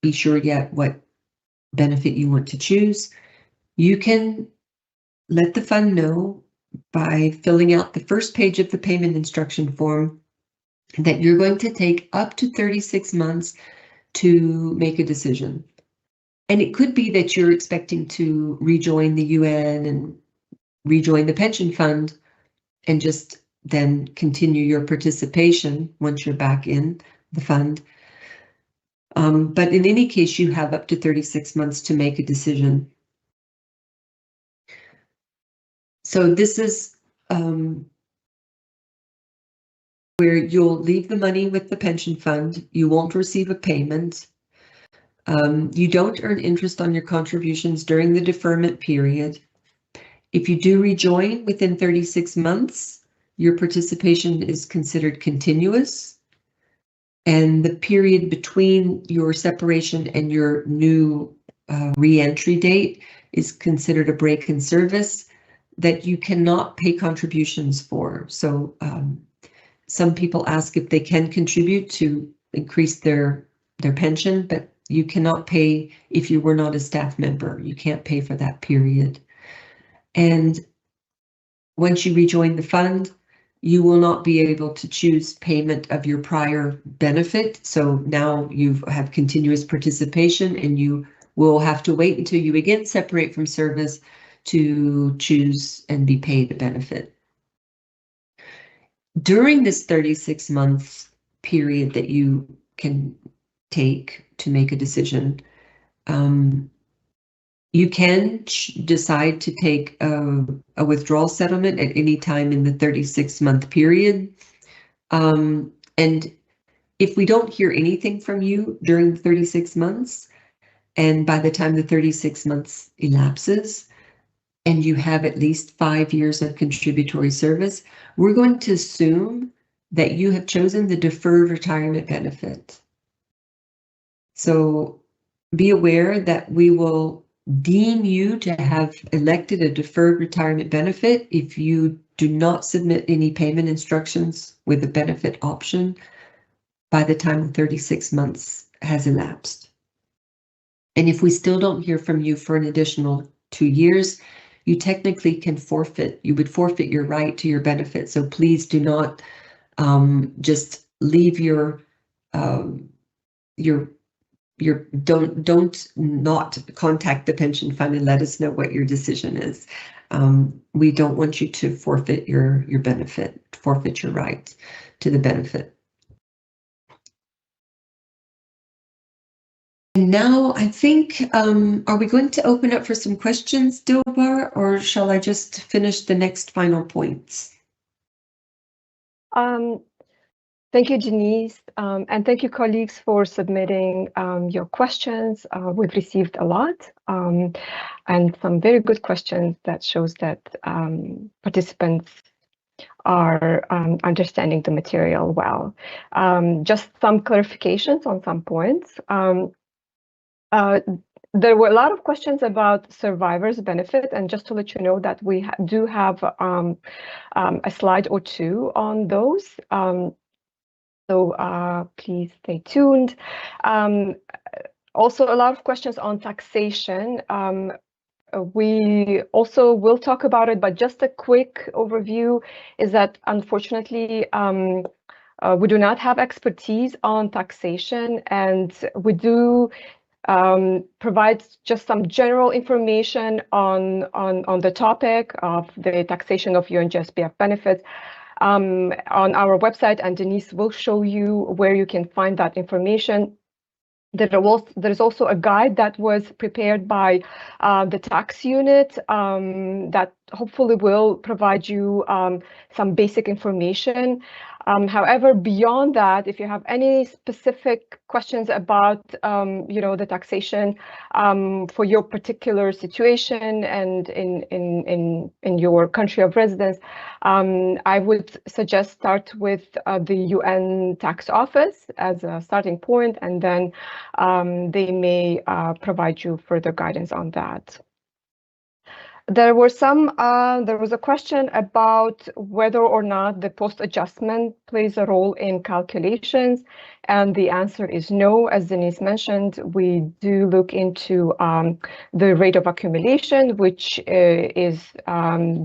be sure yet what benefit you want to choose. You can let the fund know by filling out the first page of the payment instruction form that you're going to take up to 36 months to make a decision. And it could be that you're expecting to rejoin the UN and rejoin the pension fund and just then continue your participation once you're back in the fund. But in any case, you have up to 36 months to make a decision. So this is where you'll leave the money with the pension fund. You won't receive a payment. You don't earn interest on your contributions during the deferment period. If you do rejoin within 36 months, your participation is considered continuous. And the period between your separation and your new re-entry date is considered a break in service that you cannot pay contributions for. So some people ask if they can contribute to increase their pension, but you cannot pay if you were not a staff member. You can't pay for that period. And once you rejoin the fund, you will not be able to choose payment of your prior benefit. So now you have continuous participation, and you will have to wait until you again separate from service to choose and be paid a benefit. During this 36 months period that you can take to make a decision, you can decide to take a withdrawal settlement at any time in the 36-month period. And if we don't hear anything from you during the 36 months, and by the time the 36 months elapses, and you have at least 5 years of contributory service, we're going to assume that you have chosen the deferred retirement benefit. So be aware that we will deem you to have elected a deferred retirement benefit if you do not submit any payment instructions with a benefit option by the time 36 months has elapsed. And if we still don't hear from you for an additional 2 years, you technically can forfeit. You would forfeit your right to your benefit. So please do not just leave don't not contact the pension fund and let us know what your decision is. We don't want you to forfeit your benefit, forfeit your right to the benefit. And now I think, are we going to open up for some questions, Dilbar, or shall I just finish the next final points? Thank you, Denise, and thank you, colleagues, for submitting your questions. We've received a lot and some very good questions that shows that participants are understanding the material well. Just some clarifications on some points. There were a lot of questions about survivor's benefit, and just to let you know that we do have a slide or two on those. So please stay tuned. Also, a lot of questions on taxation. We also will talk about it, but just a quick overview is that unfortunately, we do not have expertise on taxation, and we do provide just some general information on the topic of the taxation of UNJSPF benefits on our website, and Denise will show you where you can find that information. There's also a guide that was prepared by the tax unit that hopefully will provide you some basic information. However, beyond that, if you have any specific questions about the taxation for your particular situation and in your country of residence, I would suggest start with the UN tax office as a starting point, and then they may provide you further guidance on that. There was a question about whether or not the post-adjustment plays a role in calculations, and the answer is no. As Denise mentioned, we do look into the rate of accumulation, which is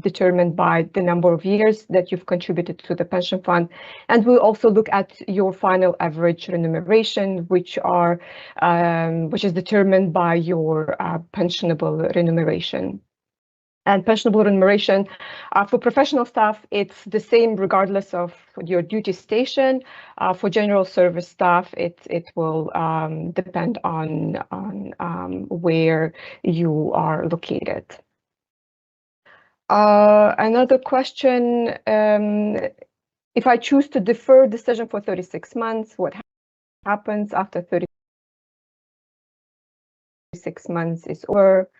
determined by the number of years that you've contributed to the pension fund, and we'll also look at your final average remuneration, which is determined by your pensionable remuneration. And pensionable remuneration for professional staff, it's the same regardless of your duty station. For general service staff, it will depend on where you are located. Another question, if I choose to defer decision for 36 months, what happens after 36 months is over?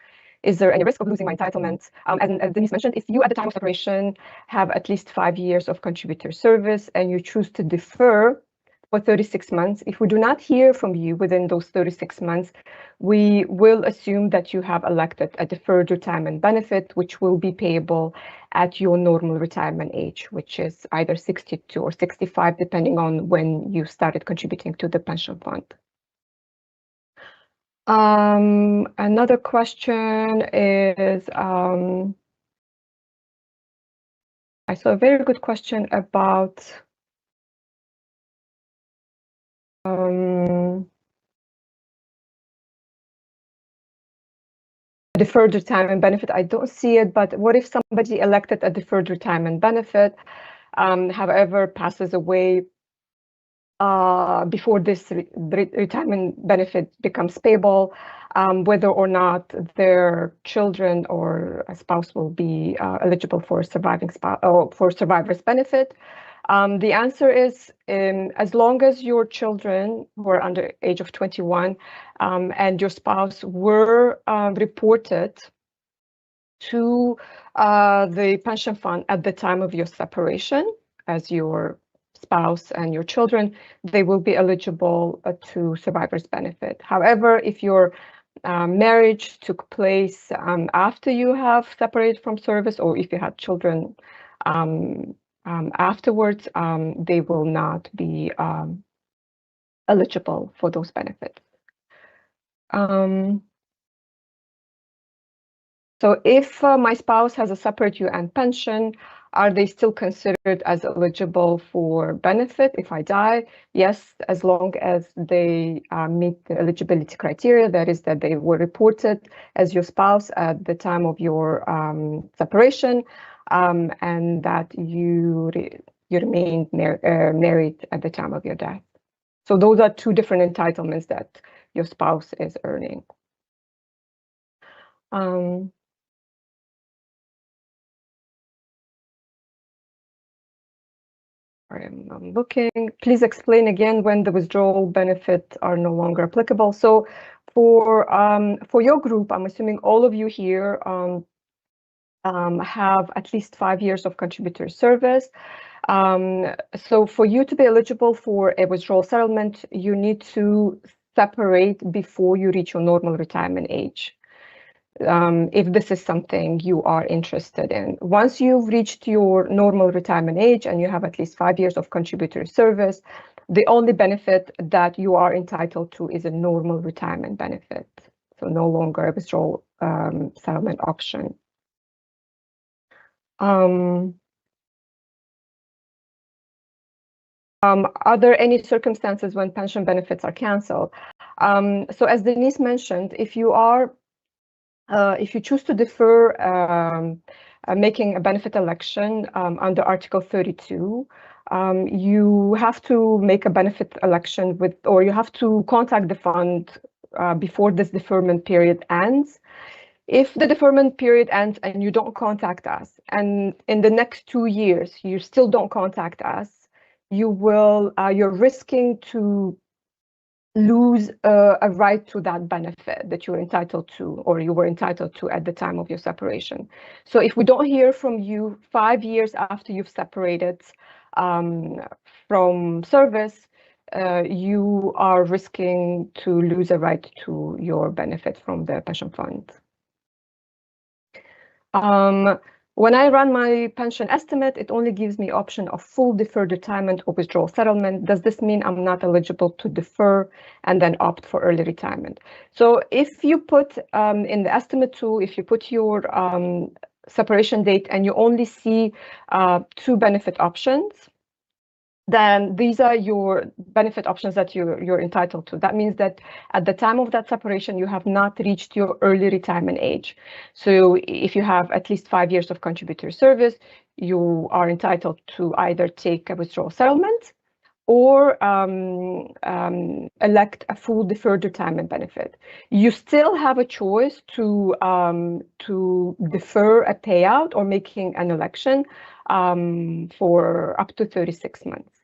Is there any risk of losing my entitlement? As Denise mentioned, if you at the time of separation have at least 5 years of contributor service and you choose to defer for 36 months, if we do not hear from you within those 36 months, we will assume that you have elected a deferred retirement benefit, which will be payable at your normal retirement age, which is either 62 or 65, depending on when you started contributing to the pension fund. Another question is, I saw a very good question about deferred retirement benefit. I don't see it, but what if somebody elected a deferred retirement benefit, however, passes away before this retirement benefit becomes payable, whether or not their children or a spouse will be eligible for surviving spouse or for survivor's benefit? The answer is, as long as your children were under age of 21 and your spouse were reported to the pension fund at the time of your separation as your spouse and your children, they will be eligible to survivor's benefit. However, if your marriage took place after you have separated from service, or if you had children afterwards, they will not be eligible for those benefits. So if my spouse has a separate UN pension, are they still considered as eligible for benefit if I die? Yes, as long as they meet the eligibility criteria, that is that they were reported as your spouse at the time of your separation, and that you remained married at the time of your death. So those are two different entitlements that your spouse is earning. I'm looking. Please explain again when the withdrawal benefits are no longer applicable. So for your group, I'm assuming all of you here have at least 5 years of contributor service. So for you to be eligible for a withdrawal settlement, you need to separate before you reach your normal retirement age. If this is something you are interested in. Once you've reached your normal retirement age and you have at least 5 years of contributory service, the only benefit that you are entitled to is a normal retirement benefit. So no longer a withdrawal settlement option. Are there any circumstances when pension benefits are canceled? So as Denise mentioned, if you choose to defer making a benefit election under Article 32, you have to make a benefit election or you have to contact the fund before this deferment period ends. If the deferment period ends and you don't contact us, and in the next 2 years you still don't contact us, you're risking to lose a right to that benefit that you're entitled to, or you were entitled to at the time of your separation. So if we don't hear from you 5 years after you've separated from service, you are risking to lose a right to your benefit from the pension fund. When I run my pension estimate, it only gives me option of full deferred retirement or withdrawal settlement. Does this mean I'm not eligible to defer and then opt for early retirement? So if you put in the estimate tool, if you put your separation date and you only see 2 benefit options, then these are your benefit options that you're entitled to. That means that at the time of that separation, you have not reached your early retirement age. So if you have at least 5 years of contributory service, you are entitled to either take a withdrawal settlement or elect a full deferred retirement benefit. You still have a choice to defer a payout or making an election for up to 36 months.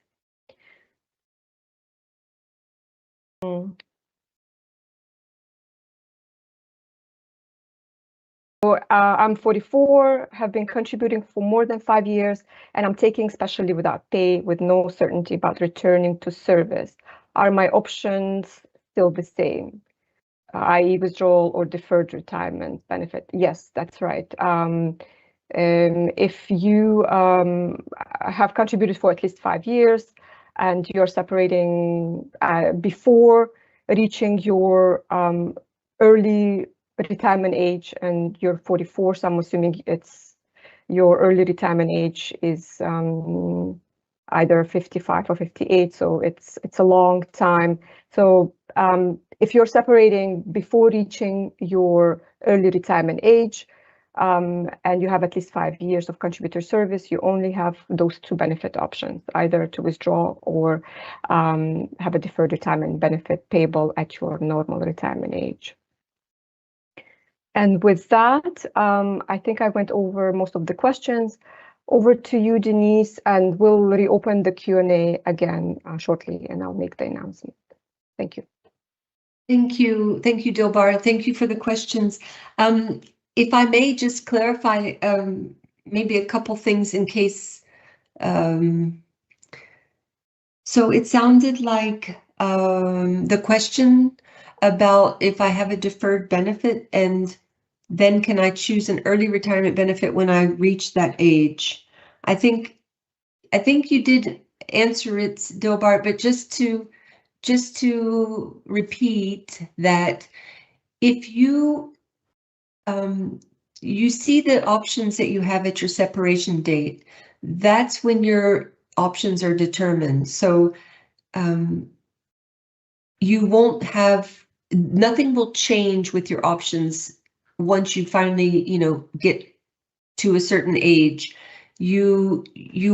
So, I'm 44, have been contributing for more than 5 years, and I'm taking special leave without pay with no certainty about returning to service. Are my options still the same, i.e. withdrawal or deferred retirement benefit? Yes, that's right. If you have contributed for at least 5 years and you're separating before reaching your early retirement age, and you're 44, so I'm assuming it's your early retirement age is either 55 or 58, so it's a long time. So if you're separating before reaching your early retirement age and you have at least 5 years of contributor service, you only have those two benefit options, either to withdraw or have a deferred retirement benefit payable at your normal retirement age. And with that, I think I went over most of the questions. Over to you, Denise, and we'll reopen the Q&A again shortly, and I'll make the announcement. Thank you. Thank you, Dilbar. Thank you for the questions. If I may just clarify maybe a couple things in case. So it sounded like the question about if I have a deferred benefit and then can I choose an early retirement benefit when I reach that age? I think you did answer it, Dilbar, but just to repeat that if you you see the options that you have at your separation date, that's when your options are determined. So you won't have, nothing will change with your options once you finally, get to a certain age. You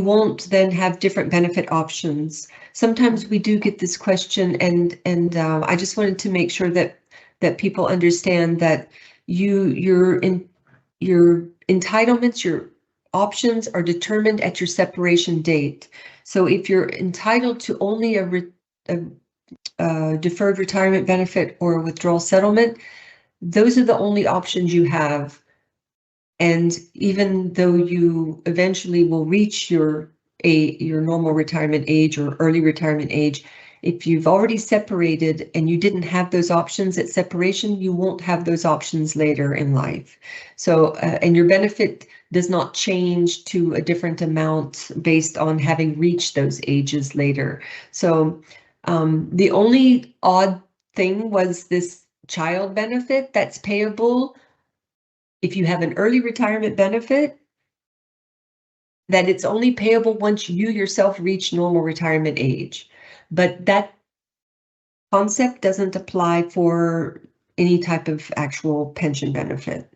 won't then have different benefit options. Sometimes we do get this question, and I just wanted to make sure that people understand that your entitlements, your options are determined at your separation date. So if you're entitled to only a deferred retirement benefit or a withdrawal settlement, those are the only options you have. And even though you eventually will reach your normal retirement age or early retirement age, if you've already separated and you didn't have those options at separation, you won't have those options later in life. So, and your benefit does not change to a different amount based on having reached those ages later. So the only odd thing was this child benefit that's payable if you have an early retirement benefit, that it's only payable once you yourself reach normal retirement age. But that concept doesn't apply for any type of actual pension benefit.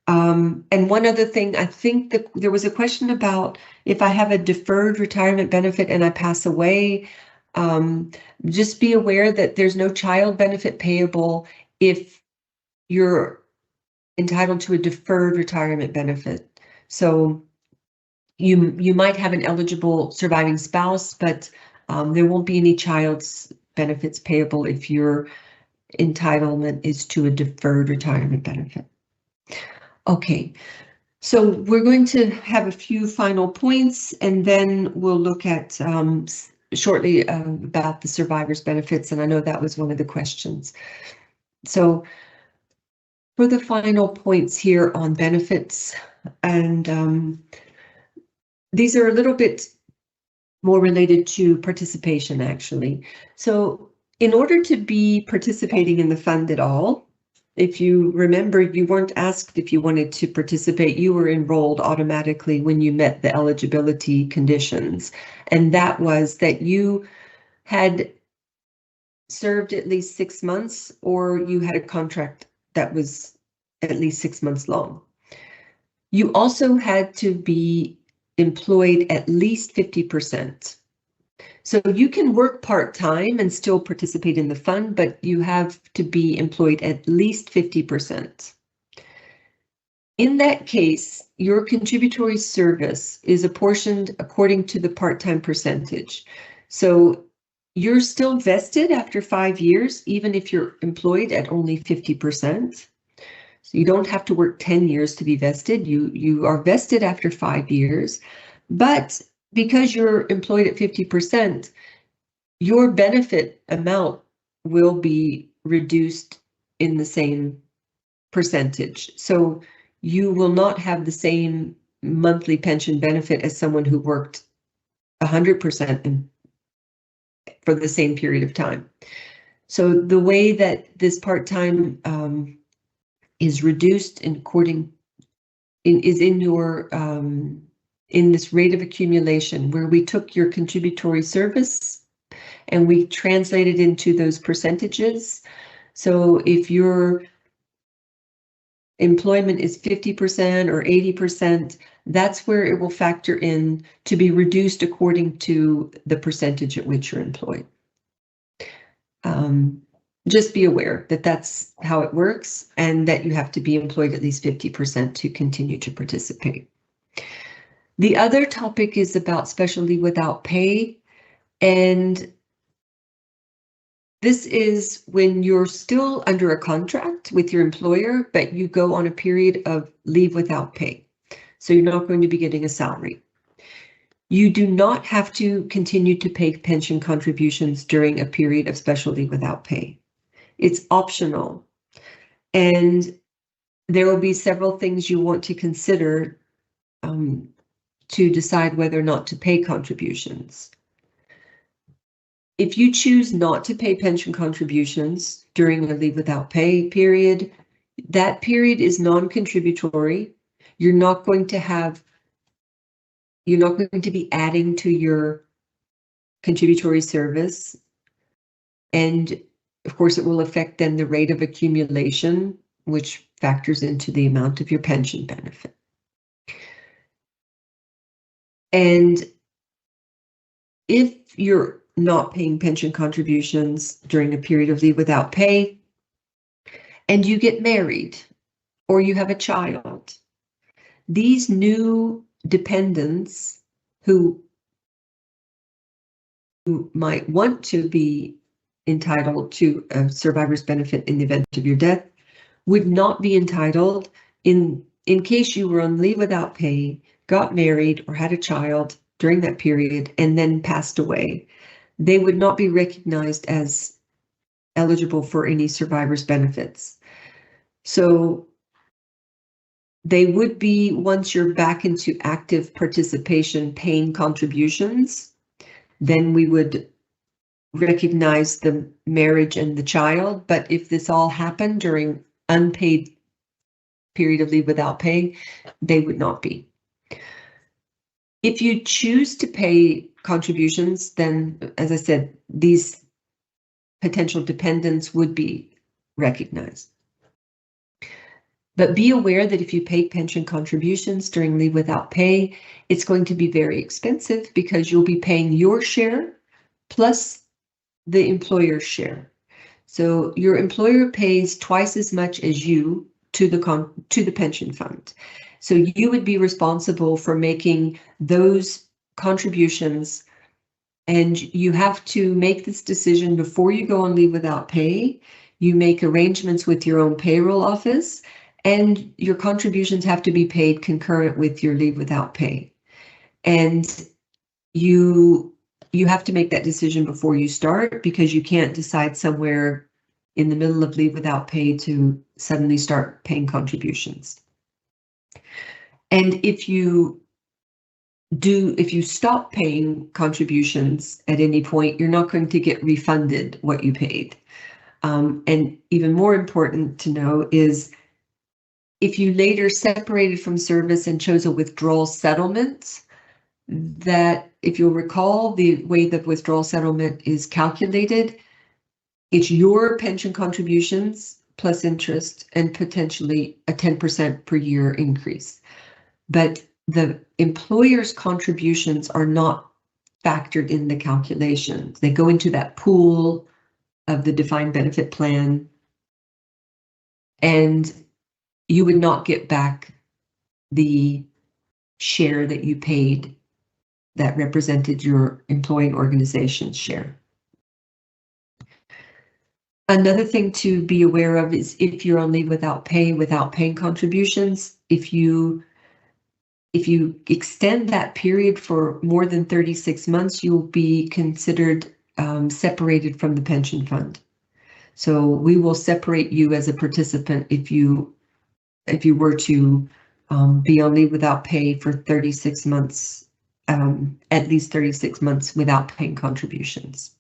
And one other thing, I think that there was a question about if I have a deferred retirement benefit and I pass away, just be aware that there's no child benefit payable if you're entitled to a deferred retirement benefit. So you might have an eligible surviving spouse, but there won't be any child's benefits payable if your entitlement is to a deferred retirement benefit. Okay, so we're going to have a few final points, and then we'll look at shortly about the survivor's benefits, and I know that was one of the questions. So for the final points here on benefits, and these are a little bit more related to participation, actually. So in order to be participating in the fund at all, if you remember, you weren't asked if you wanted to participate. You were enrolled automatically when you met the eligibility conditions. And that was that you had served at least 6 months, or you had a contract that was at least 6 months long. You also had to be employed at least 50%. So you can work part-time and still participate in the fund, but you have to be employed at least 50%. In that case, your contributory service is apportioned according to the part-time percentage. So you're still vested after 5 years, even if you're employed at only 50%. So you don't have to work 10 years to be vested. You are vested after 5 years, but because you're employed at 50%, your benefit amount will be reduced in the same percentage. So you will not have the same monthly pension benefit as someone who worked 100% for the same period of time. So the way that this part-time is reduced is in your in this rate of accumulation, where we took your contributory service and we translated into those percentages. So if your employment is 50% or 80%, that's where it will factor in to be reduced according to the percentage at which you're employed. Just be aware that that's how it works, and that you have to be employed at least 50% to continue to participate. The other topic is about special leave without pay, and this is when you're still under a contract with your employer, but you go on a period of leave without pay. So you're not going to be getting a salary. You do not have to continue to pay pension contributions during a period of special leave without pay. It's optional, and there will be several things you want to consider to decide whether or not to pay contributions. If you choose not to pay pension contributions during a leave without pay period, that period is non-contributory. You're not going to be adding to your contributory service, and of course, it will affect then the rate of accumulation, which factors into the amount of your pension benefit. And if you're not paying pension contributions during a period of leave without pay, and you get married or you have a child, these new dependents who might want to be entitled to a survivor's benefit in the event of your death would not be entitled in case you were on leave without pay, got married, or had a child during that period and then passed away. They would not be recognized as eligible for any survivor's benefits. So they would be, once you're back into active participation, paying contributions, then we would recognize the marriage and the child. But if this all happened during unpaid period of leave without pay, they would not be. If you choose to pay contributions, then, as I said, these potential dependents would be recognized. But be aware that if you pay pension contributions during leave without pay, it's going to be very expensive, because you'll be paying your share plus the employer's share. So your employer pays twice as much as you to the pension fund. So you would be responsible for making those contributions, and you have to make this decision before you go on leave without pay. You make arrangements with your own payroll office, and your contributions have to be paid concurrent with your leave without pay. And you have to make that decision before you start, because you can't decide somewhere in the middle of leave without pay to suddenly start paying contributions. And if you stop paying contributions at any point, you're not going to get refunded what you paid. And even more important to know is if you later separated from service and chose a withdrawal settlement, that if you'll recall the way the withdrawal settlement is calculated, it's your pension contributions plus interest and potentially a 10% per year increase. But the employer's contributions are not factored in the calculation. They go into that pool of the defined benefit plan, and you would not get back the share that you paid that represented your employing organization's share. Another thing to be aware of is if you're on leave without pay, without paying contributions, if you extend that period for more than 36 months, you'll be considered separated from the pension fund. So we will separate you as a participant if you were to be on leave without pay for 36 months, at least 36 months without paying contributions.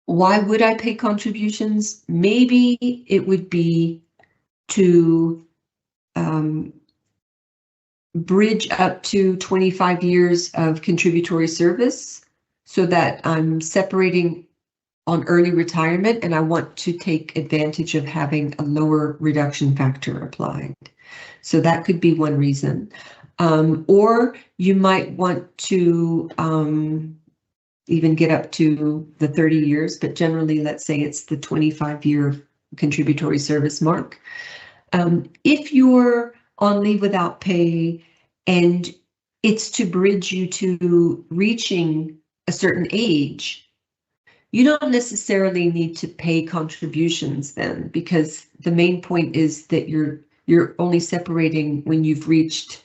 Why would I pay contributions? Maybe it would be to bridge up to 25 years of contributory service so that I'm separating on early retirement and I want to take advantage of having a lower reduction factor applied. So that could be one reason. Or you might want to even get up to the 30 years, but generally, let's say it's the 25-year contributory service mark. If you're on leave without pay and it's to bridge you to reaching a certain age, you don't necessarily need to pay contributions then, because the main point is that you're only separating when you've reached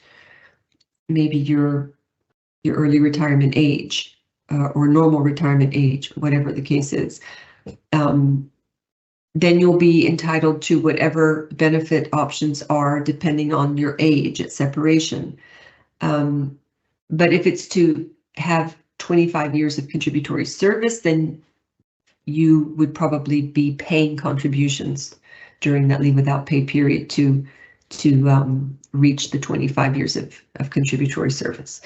maybe your early retirement age or normal retirement age, whatever the case is. Then you'll be entitled to whatever benefit options are depending on your age at separation. But if it's to have 25 years of contributory service, then you would probably be paying contributions during that leave without pay period to reach the 25 years of contributory service.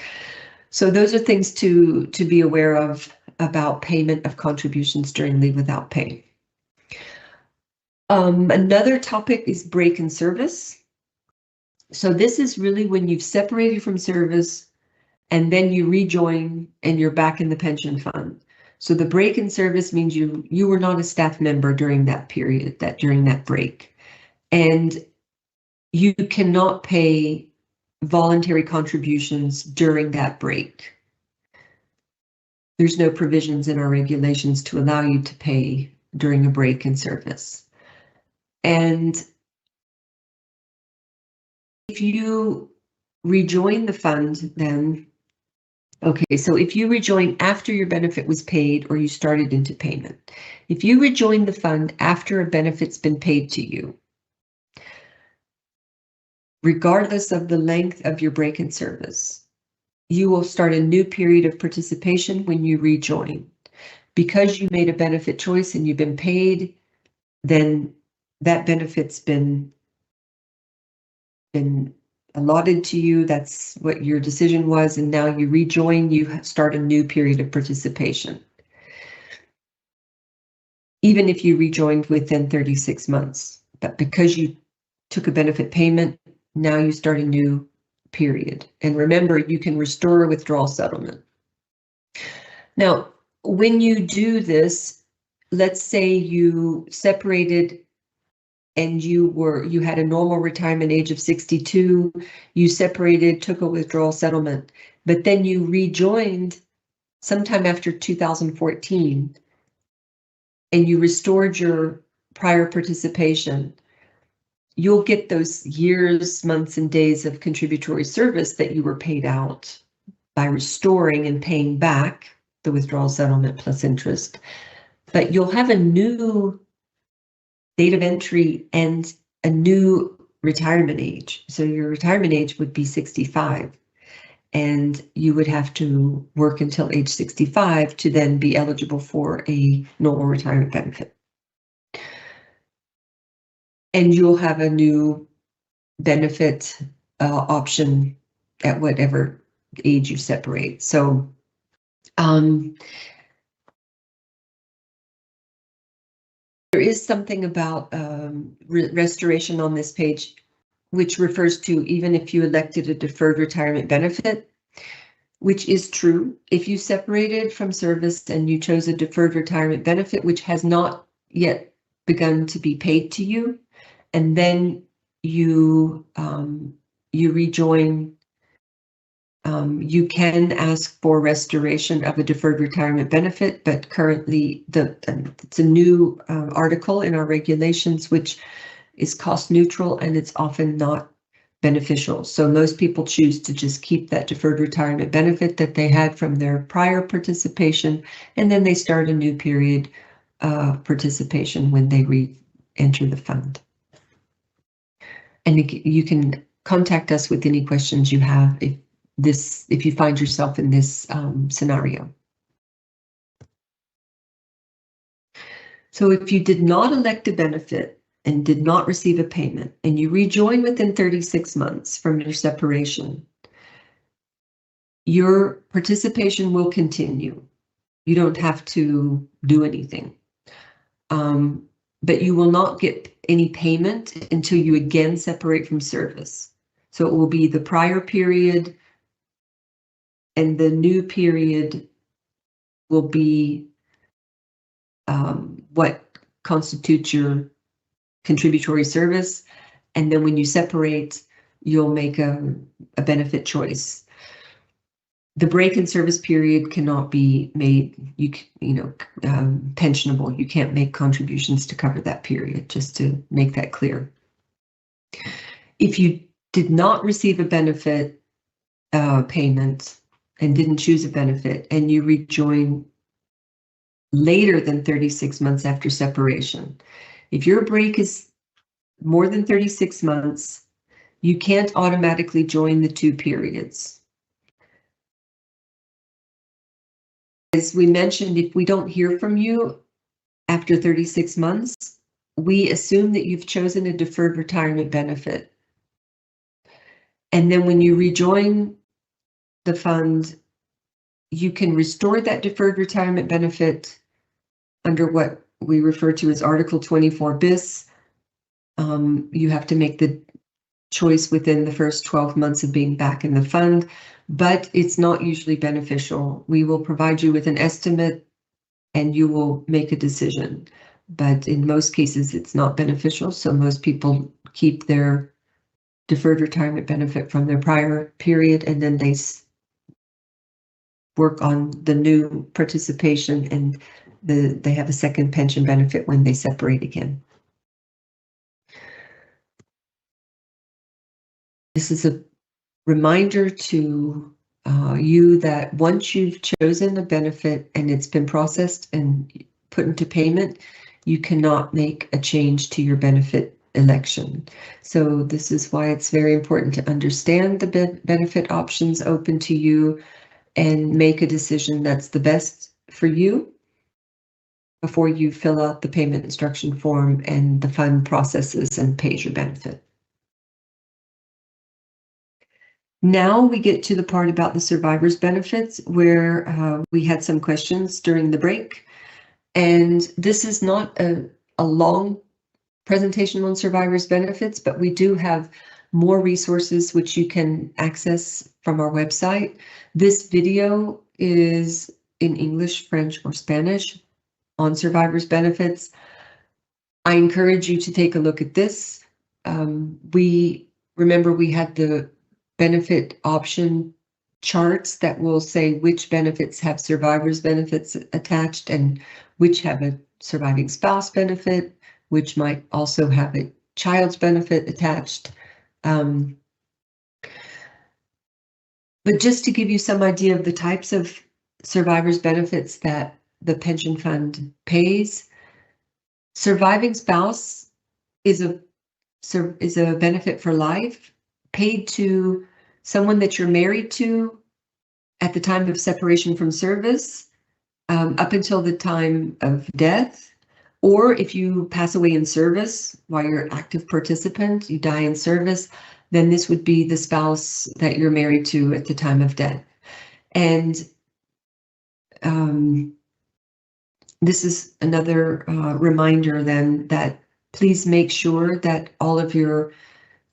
So those are things to be aware of about payment of contributions during leave without pay. Another topic is break in service. So this is really when you've separated from service and then you rejoin and you're back in the pension fund. So the break in service means you were not a staff member during that period, during that break, and you cannot pay voluntary contributions during that break. There's no provisions in our regulations to allow you to pay during a break in service. And if you rejoin the fund, then, okay, so if you rejoin after your benefit was paid or you started into payment, if you rejoin the fund after a benefit's been paid to you, regardless of the length of your break in service, you will start a new period of participation when you rejoin. Because you made a benefit choice and you've been paid, then that benefit's been allotted to you. That's what your decision was, and now you rejoin, you start a new period of participation. Even if you rejoined within 36 months, but because you took a benefit payment, now you start a new period. And remember, you can restore a withdrawal settlement. Now, when you do this, let's say you separated and you had a normal retirement age of 62, you separated, took a withdrawal settlement, but then you rejoined sometime after 2014 and you restored your prior participation, you'll get those years, months, and days of contributory service that you were paid out by restoring and paying back the withdrawal settlement plus interest. But you'll have a new date of entry and a new retirement age. So your retirement age would be 65. and you would have to work until age 65 to then be eligible for a normal retirement benefit. And you'll have a new benefit option at whatever age you separate. So there is something about restoration on this page, which refers to even if you elected a deferred retirement benefit, which is true. If you separated from service and you chose a deferred retirement benefit, which has not yet begun to be paid to you, and then you rejoin, you can ask for restoration of a deferred retirement benefit, but currently it's a new article in our regulations, which is cost neutral, and it's often not beneficial. So most people choose to just keep that deferred retirement benefit that they had from their prior participation, and then they start a new period of participation when they re-enter the fund. And you can contact us with any questions you have if you find yourself in this scenario. So if you did not elect a benefit and did not receive a payment, and you rejoin within 36 months from your separation, your participation will continue. You don't have to do anything. But you will not get any payment until you again separate from service. So it will be the prior period, and the new period will be what constitutes your contributory service. And then when you separate, you'll make a benefit choice. The break in service period cannot be made, pensionable. You can't make contributions to cover that period, just to make that clear. If you did not receive a benefit payment and didn't choose a benefit, and you rejoin later than 36 months after separation, if your break is more than 36 months, you can't automatically join the two periods. As we mentioned, if we don't hear from you after 36 months, we assume that you've chosen a deferred retirement benefit. And then when you rejoin the fund, you can restore that deferred retirement benefit under what we refer to as Article 24 bis. You have to make the choice within the first 12 months of being back in the fund, but it's not usually beneficial. We will provide you with an estimate and you will make a decision, but in most cases it's not beneficial. So most people keep their deferred retirement benefit from their prior period, and then they work on the new participation, and they have a second pension benefit when they separate again. This is a reminder to you that once you've chosen a benefit and it's been processed and put into payment, you cannot make a change to your benefit election. So this is why it's very important to understand the benefit options open to you and make a decision that's the best for you before you fill out the payment instruction form and the fund processes and pays your benefit. Now we get to the part about the survivor's benefits, where we had some questions during the break. And this is not a long presentation on survivor's benefits, but we do have more resources which you can access from our website. This video is in English, French, or Spanish on survivor's benefits. I encourage you to take a look at this. Remember we had the benefit option charts that will say which benefits have survivor's benefits attached and which have a surviving spouse benefit, which might also have a child's benefit attached. But just to give you some idea of the types of survivor's benefits that the pension fund pays, surviving spouse is a benefit for life, paid to someone that you're married to at the time of separation from service, up until the time of death, or if you pass away in service while you're an active participant, you die in service, then this would be the spouse that you're married to at the time of death. And this is another reminder then that please make sure that all of your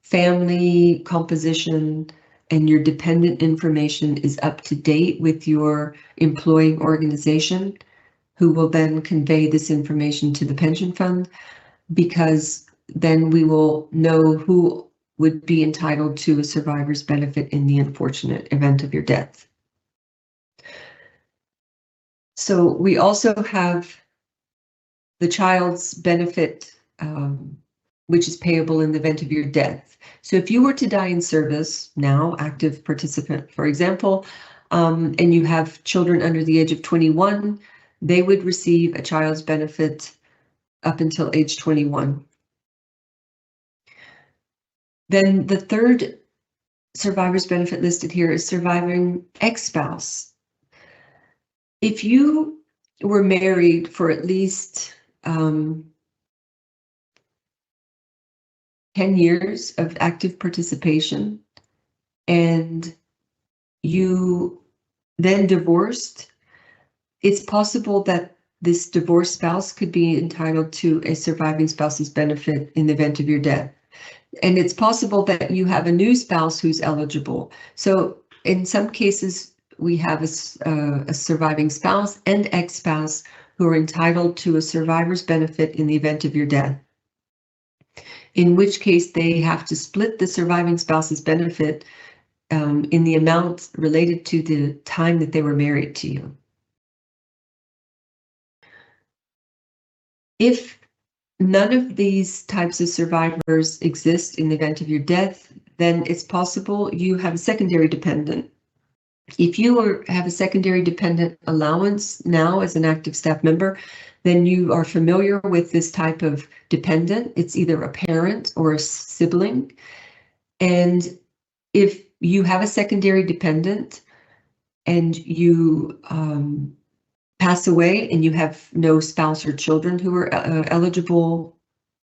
family composition and your dependent information is up to date with your employing organization, who will then convey this information to the pension fund, because then we will know who would be entitled to a survivor's benefit in the unfortunate event of your death. So we also have the child's benefit, which is payable in the event of your death. So if you were to die in service, now active participant, for example, and you have children under the age of 21, they would receive a child's benefit up until age 21. Then the third survivor's benefit listed here is surviving ex-spouse. If you were married for at least 10 years of active participation, and you then divorced, it's possible that this divorced spouse could be entitled to a surviving spouse's benefit in the event of your death. And it's possible that you have a new spouse who's eligible. So in some cases, we have a surviving spouse and ex-spouse who are entitled to a survivor's benefit in the event of your death, in which case they have to split the surviving spouse's benefit in the amount related to the time that they were married to you. If none of these types of survivors exist in the event of your death, then it's possible you have a secondary dependent. If you have a secondary dependent allowance now as an active staff member, then you are familiar with this type of dependent. It's either a parent or a sibling. And if you have a secondary dependent and you pass away and you have no spouse or children who are eligible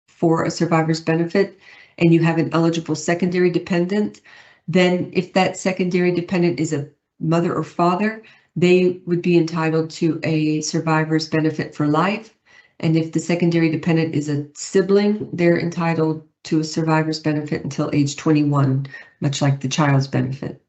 for a survivor's benefit, and you have an eligible secondary dependent, then if that secondary dependent is a mother or father, they would be entitled to a survivor's benefit for life. And if the secondary dependent is a sibling, they're entitled to a survivor's benefit until age 21, much like the child's benefit.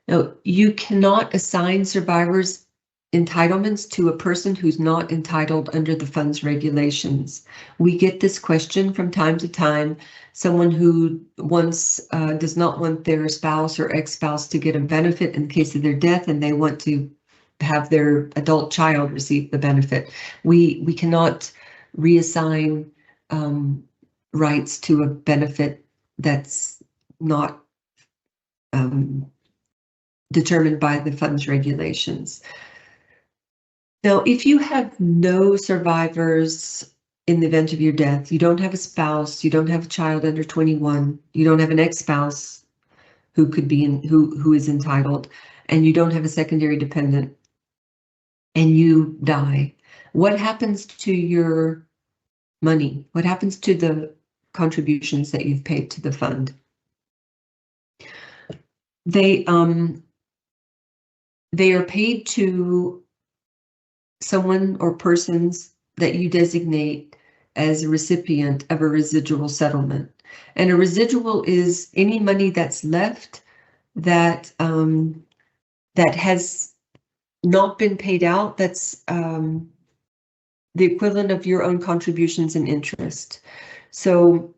Now, you cannot assign survivors' entitlements to a person who's not entitled under the fund's regulations. We get this question from time to time. Someone who does not want their spouse or ex-spouse to get a benefit in case of their death, and they want to have their adult child receive the benefit. We cannot reassign rights to a benefit that's not determined by the fund's regulations. Now, if you have no survivors in the event of your death, you don't have a spouse, you don't have a child under 21, you don't have an ex-spouse who could be who is entitled, and you don't have a secondary dependent, and you die, what happens to your money? What happens to the contributions that you've paid to the fund? They are paid to someone or persons that you designate as a recipient of a residual settlement. And a residual is any money that's left that that has not been paid out, that's the equivalent of your own contributions and interest. So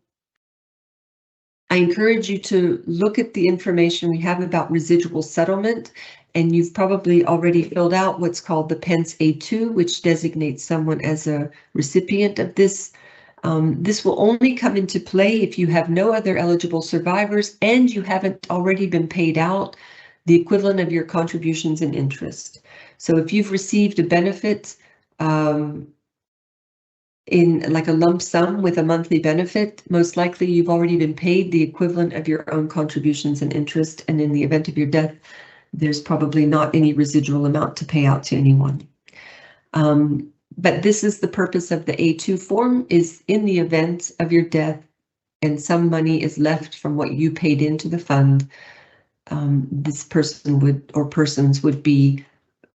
I encourage you to look at the information we have about residual settlement, and you've probably already filled out what's called the Pence A2, which designates someone as a recipient of this. This will only come into play if you have no other eligible survivors and you haven't already been paid out the equivalent of your contributions and interest. So if you've received a benefit in like a lump sum with a monthly benefit, most likely you've already been paid the equivalent of your own contributions and interest, and in the event of your death, there's probably not any residual amount to pay out to anyone. But this is the purpose of the A2 form, is in the event of your death and some money is left from what you paid into the fund, this person would, or persons would be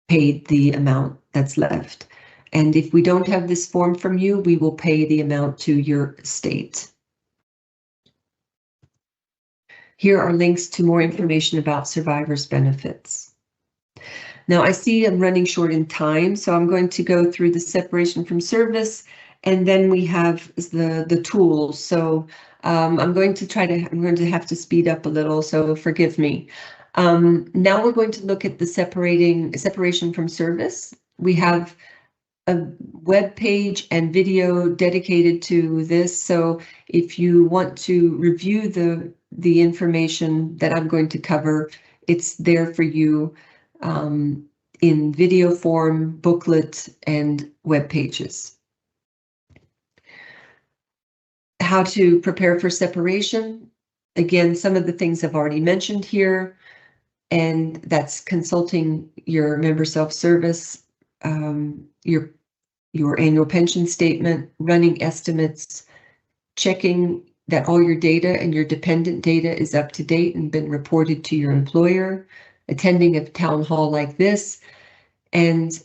paid the amount that's left. And if we don't have this form from you, we will pay the amount to your estate. Here are links to more information about survivors' benefits. Now I see I'm running short in time, so I'm going to go through the separation from service, and then we have the tools. So I'm going to have to speed up a little, so forgive me. Now we're going to look at the separation from service. We have a web page and video dedicated to this, so if you want to review the information that I'm going to cover, it's there for you in video form, booklet, and web pages. How to prepare for separation. Again, some of the things I've already mentioned here, and that's consulting your member self-service, your annual pension statement, running estimates, checking that all your data and your dependent data is up to date and been reported to your employer, attending a town hall like this, and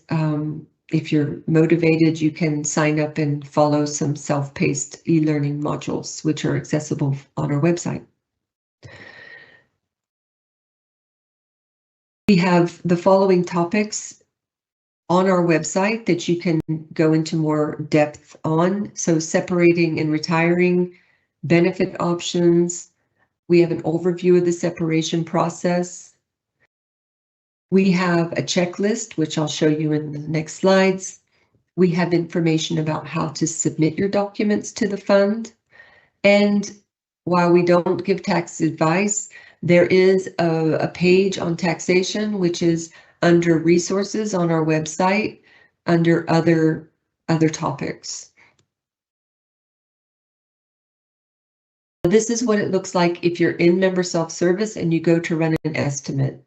if you're motivated, you can sign up and follow some self-paced e-learning modules, which are accessible on our website. We have the following topics on our website that you can go into more depth on. So separating and retiring, benefit options. We have an overview of the separation process. We have a checklist, which I'll show you in the next slides. We have information about how to submit your documents to the fund. And while we don't give tax advice, there is a page on taxation, which is under resources on our website, under other topics. This is what it looks like if you're in member self-service and you go to run an estimate.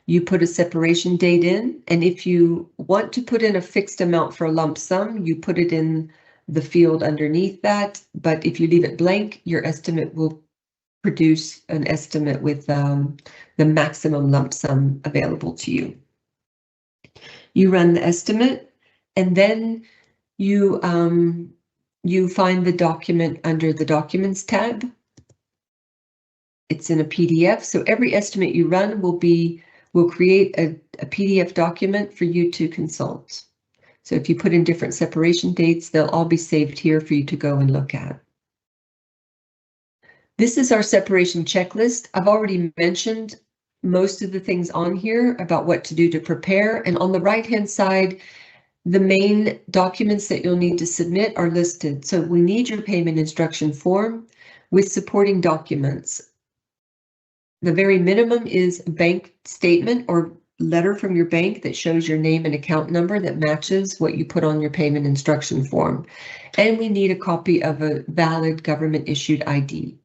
You put a separation date in, and if you want to put in a fixed amount for a lump sum, you put it in the field underneath that. But if you leave it blank, your estimate will produce an estimate with the maximum lump sum available to you. You run the estimate, and then you find the document under the Documents tab. It's in a PDF, so every estimate you run will create a PDF document for you to consult. So if you put in different separation dates, they'll all be saved here for you to go and look at. This is our separation checklist. I've already mentioned most of the things on here about what to do to prepare, and on the right-hand side, the main documents that you'll need to submit are listed. So we need your payment instruction form with supporting documents. The very minimum is a bank statement or letter from your bank that shows your name and account number that matches what you put on your payment instruction form. And we need a copy of a valid government issued ID.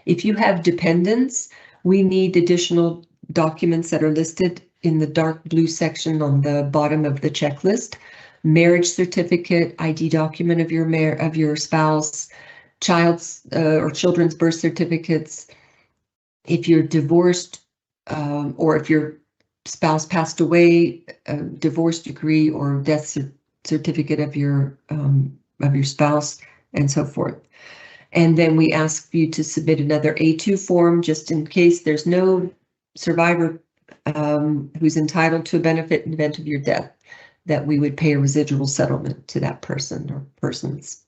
If you have dependents, we need additional documents that are listed in the dark blue section on the bottom of the checklist. Marriage certificate, ID document of your spouse, child's or children's birth certificates. If you're divorced or if your spouse passed away, a divorce decree or death certificate of your spouse, and so forth. And then we ask you to submit another A2 form just in case there's no survivor who's entitled to a benefit in the event of your death, that we would pay a residual settlement to that person or persons.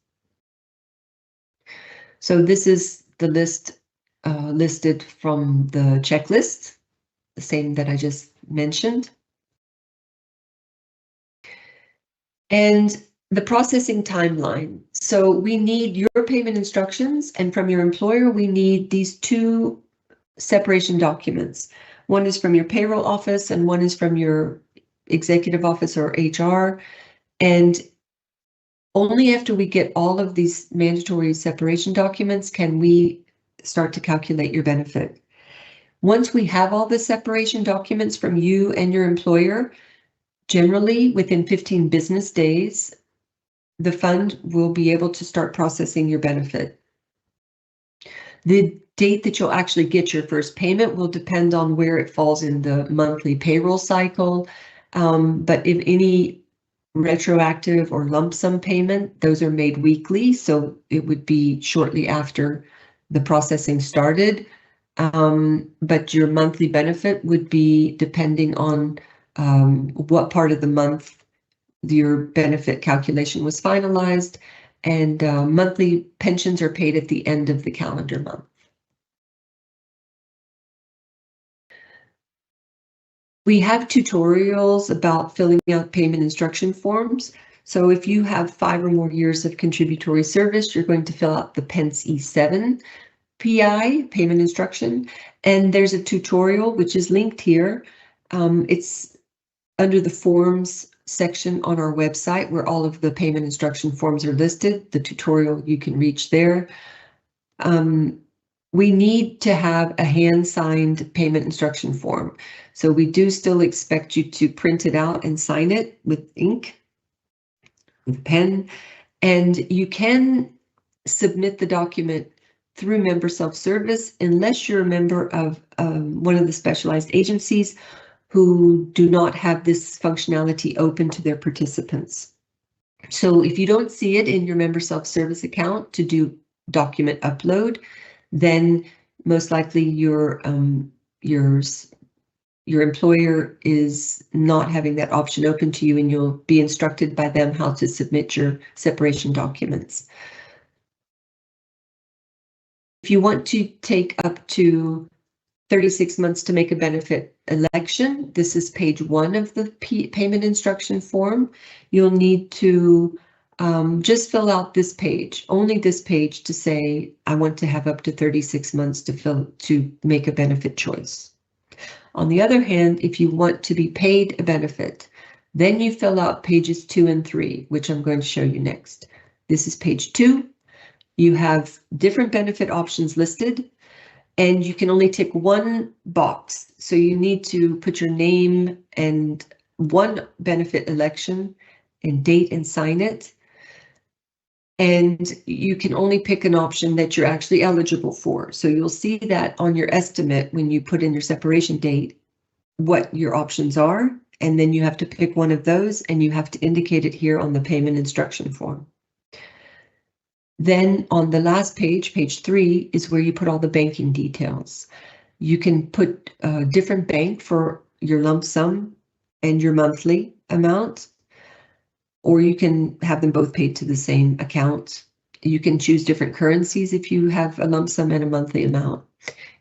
So this is the list listed from the checklist, the same that I just mentioned. And the processing timeline. So we need your payment instructions, and from your employer, we need these two separation documents. One is from your payroll office and one is from your executive office or HR. And only after we get all of these mandatory separation documents can we start to calculate your benefit. Once we have all the separation documents from you and your employer, generally within 15 business days, the fund will be able to start processing your benefit. The date that you'll actually get your first payment will depend on where it falls in the monthly payroll cycle. But if any retroactive or lump sum payment, those are made weekly, so it would be shortly after the processing started. But your monthly benefit would be depending on what part of the month your benefit calculation was finalized, and monthly pensions are paid at the end of the calendar month. We have tutorials about filling out payment instruction forms. So if you have 5 or more years of contributory service, you're going to fill out the PENS E7 PI, payment instruction, and there's a tutorial which is linked here. It's under the forms section on our website where all of the payment instruction forms are listed. The tutorial you can reach there. We need to have a hand-signed payment instruction form. So we do still expect you to print it out and sign it with ink, with pen, and you can submit the document through member self-service unless you're a member of one of the specialized agencies who do not have this functionality open to their participants. So if you don't see it in your member self-service account to do document upload, then most likely your employer is not having that option open to you, and you'll be instructed by them how to submit your separation documents. If you want to take up to 36 months to make a benefit election, this is page 1 of the payment instruction form. You'll need to just fill out this page, only this page, to say, I want to have up to 36 months to make a benefit choice. On the other hand, if you want to be paid a benefit, then you fill out pages 2 and 3, which I'm going to show you next. This is page 2. You have different benefit options listed, and you can only tick one box. So you need to put your name and one benefit election and date and sign it. And you can only pick an option that you're actually eligible for. So you'll see that on your estimate when you put in your separation date, what your options are, and then you have to pick one of those, and you have to indicate it here on the payment instruction form. Then on the last page, page 3, is where you put all the banking details. You can put a different bank for your lump sum and your monthly amount, or you can have them both paid to the same account. You can choose different currencies if you have a lump sum and a monthly amount.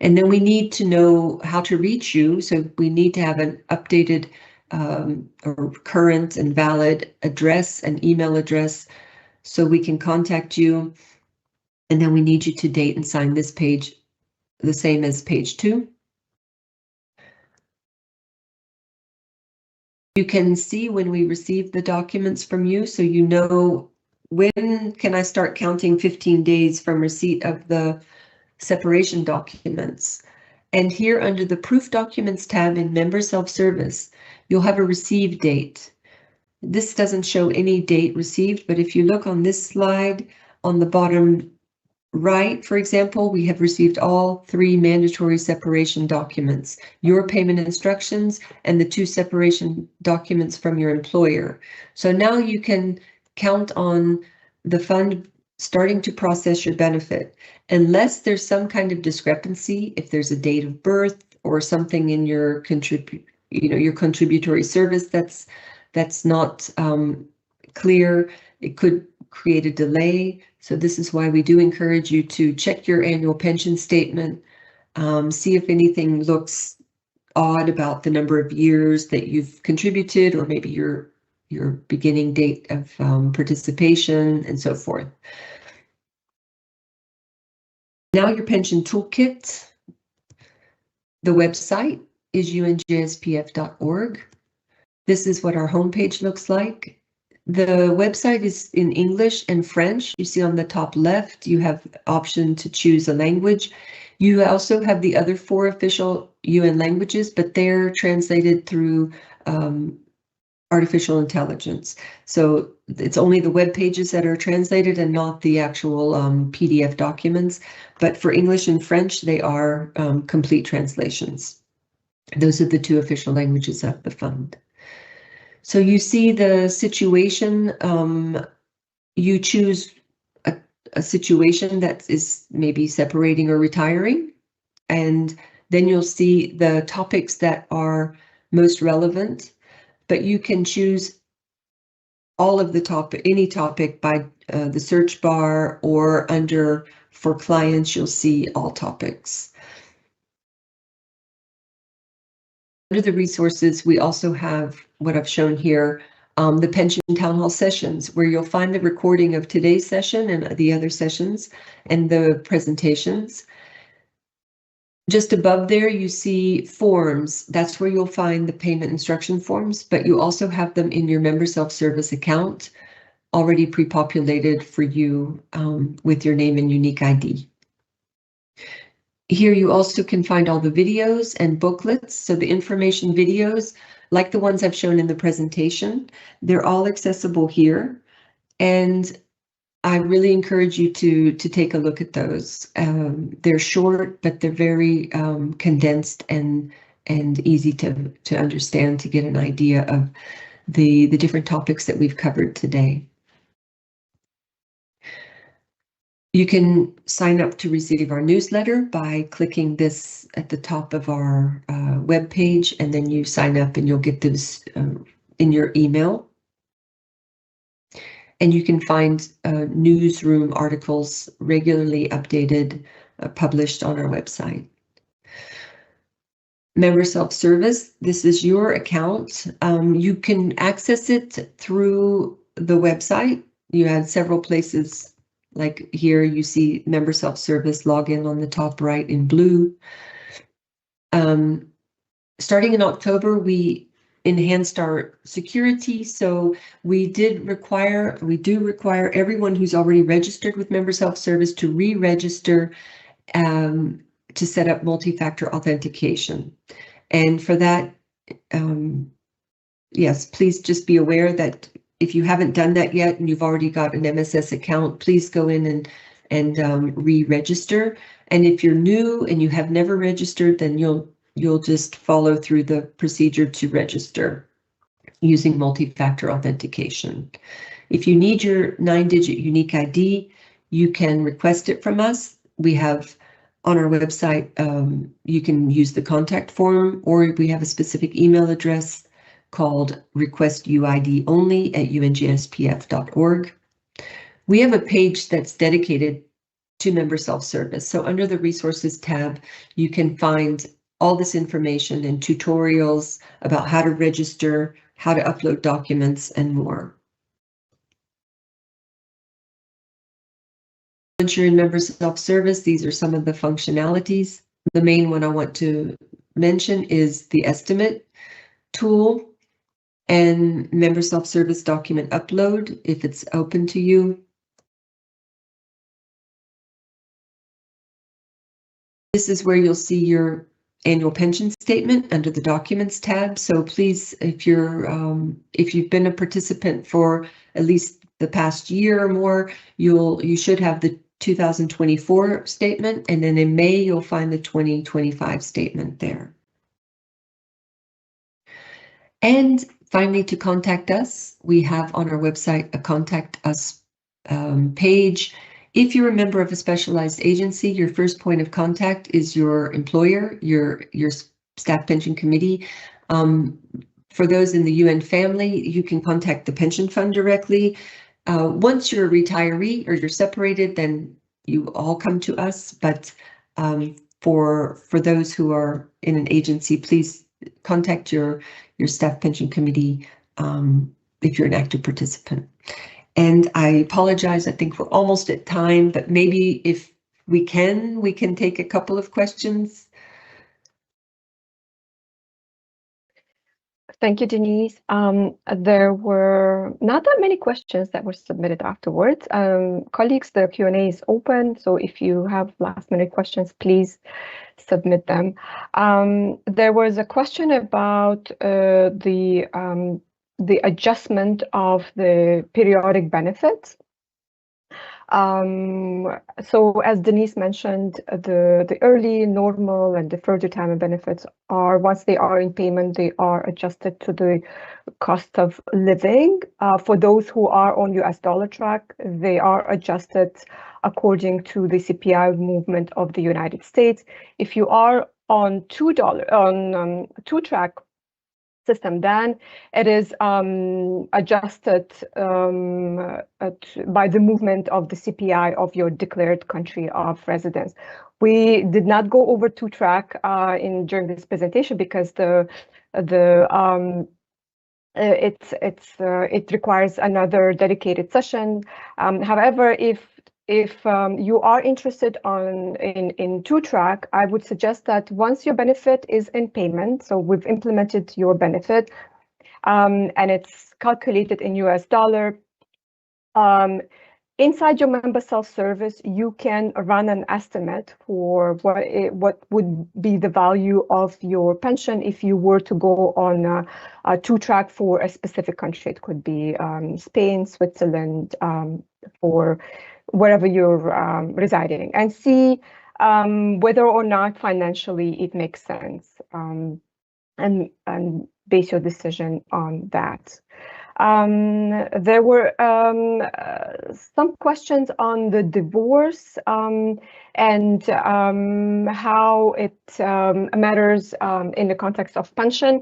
And then we need to know how to reach you, so we need to have an updated or current and valid address, an email address, so we can contact you. And then we need you to date and sign this page, the same as page 2. You can see when we receive the documents from you, so you know when can I start counting 15 days from receipt of the separation documents. And here under the Proof Documents tab in Member Self-Service, you'll have a receive date. This doesn't show any date received, but if you look on this slide, on the bottom right, for example, we have received all 3 mandatory separation documents, your payment instructions and the 2 separation documents from your employer. So now you can count on the fund starting to process your benefit, unless there's some kind of discrepancy, if there's a date of birth or something in your contributory service that's not clear. It could create a delay. So this is why we do encourage you to check your annual pension statement, see if anything looks odd about the number of years that you've contributed, or maybe your beginning date of participation and so forth. Now your pension toolkit. The website is unjspf.org. This is what our homepage looks like. The website is in English and French. You see on the top left, you have option to choose a language. You also have the other 4 official UN languages, but they're translated through artificial intelligence. So it's only the web pages that are translated and not the actual PDF documents. But for English and French, they are complete translations. Those are the 2 official languages of the fund. So you see the situation, you choose a situation that is maybe separating or retiring, and then you'll see the topics that are most relevant, but you can choose all of the topic, any topic by the search bar, or under for clients, you'll see all topics. Under the resources, we also have what I've shown here, the pension town hall sessions, where you'll find the recording of today's session and the other sessions and the presentations. Just above there, you see forms. That's where you'll find the payment instruction forms, but you also have them in your member self-service account, already pre-populated for you with your name and unique ID. Here you also can find all the videos and booklets. So the information videos, like the ones I've shown in the presentation, they're all accessible here. And I really encourage you to take a look at those. They're short, but they're very condensed and easy to understand, to get an idea of the different topics that we've covered today. You can sign up to receive our newsletter by clicking this at the top of our web page, and then you sign up and you'll get this in your email. And you can find newsroom articles regularly updated, published on our website. Member self-service, this is your account. You can access it through the website. You have several places. Like here, you see member self-service login on the top right in blue. Starting in October, we enhanced our security, so we do require everyone who's already registered with member self-service to re-register to set up multi-factor authentication. And for that, yes, please just be aware that if you haven't done that yet and you've already got an MSS account, please go in and re-register. And if you're new and you have never registered, then you'll just follow through the procedure to register using multi-factor authentication. If you need your 9-digit unique ID, you can request it from us. We have on our website, you can use the contact form, or we have a specific email address called requestuidonly@unjspf.org. We have a page that's dedicated to member self-service. So under the resources tab, you can find all this information and tutorials about how to register, how to upload documents, and more. Once you're in member self-service, these are some of the functionalities. The main one I want to mention is the estimate tool and member self-service document upload, if it's open to you. This is where you'll see your annual pension statement under the Documents tab. So please, if you've been a participant for at least the past year or more, you should have the 2024 statement, and then in May you'll find the 2025 statement there. And finally, to contact us, we have on our website a Contact Us page. If you're a member of a specialized agency, your first point of contact is your employer, your staff pension committee. For those in the UN family, you can contact the pension fund directly. Once you're a retiree or you're separated, then you all come to us. But for those who are in an agency, please contact your staff pension committee if you're an active participant. And I apologize, I think we're almost at time, but maybe if we can take a couple of questions. Thank you, Denise. There were not that many questions that were submitted afterwards. Colleagues, the Q&A is open, so if you have last-minute questions, please submit them. There was a question about the adjustment of the periodic benefits. So as Denise mentioned, the early, normal, and deferred retirement benefits are, once they are in payment, they are adjusted to the cost of living. For those who are on US dollar track, they are adjusted according to the CPI movement of the United States. If you are on two track system, then it is adjusted by the movement of the CPI of your declared country of residence. We did not go over two track during this presentation because it requires another dedicated session. However, if you are interested in two track, I would suggest that once your benefit is in payment, so we've implemented your benefit, and it's calculated in US dollar, inside your member self-service, you can run an estimate for what would be the value of your pension if you were to go on a two track for a specific country. It could be Spain, Switzerland, for wherever you're residing, and see whether or not financially it makes sense, and base your decision on that. There were some questions on the divorce and how it matters in the context of pension.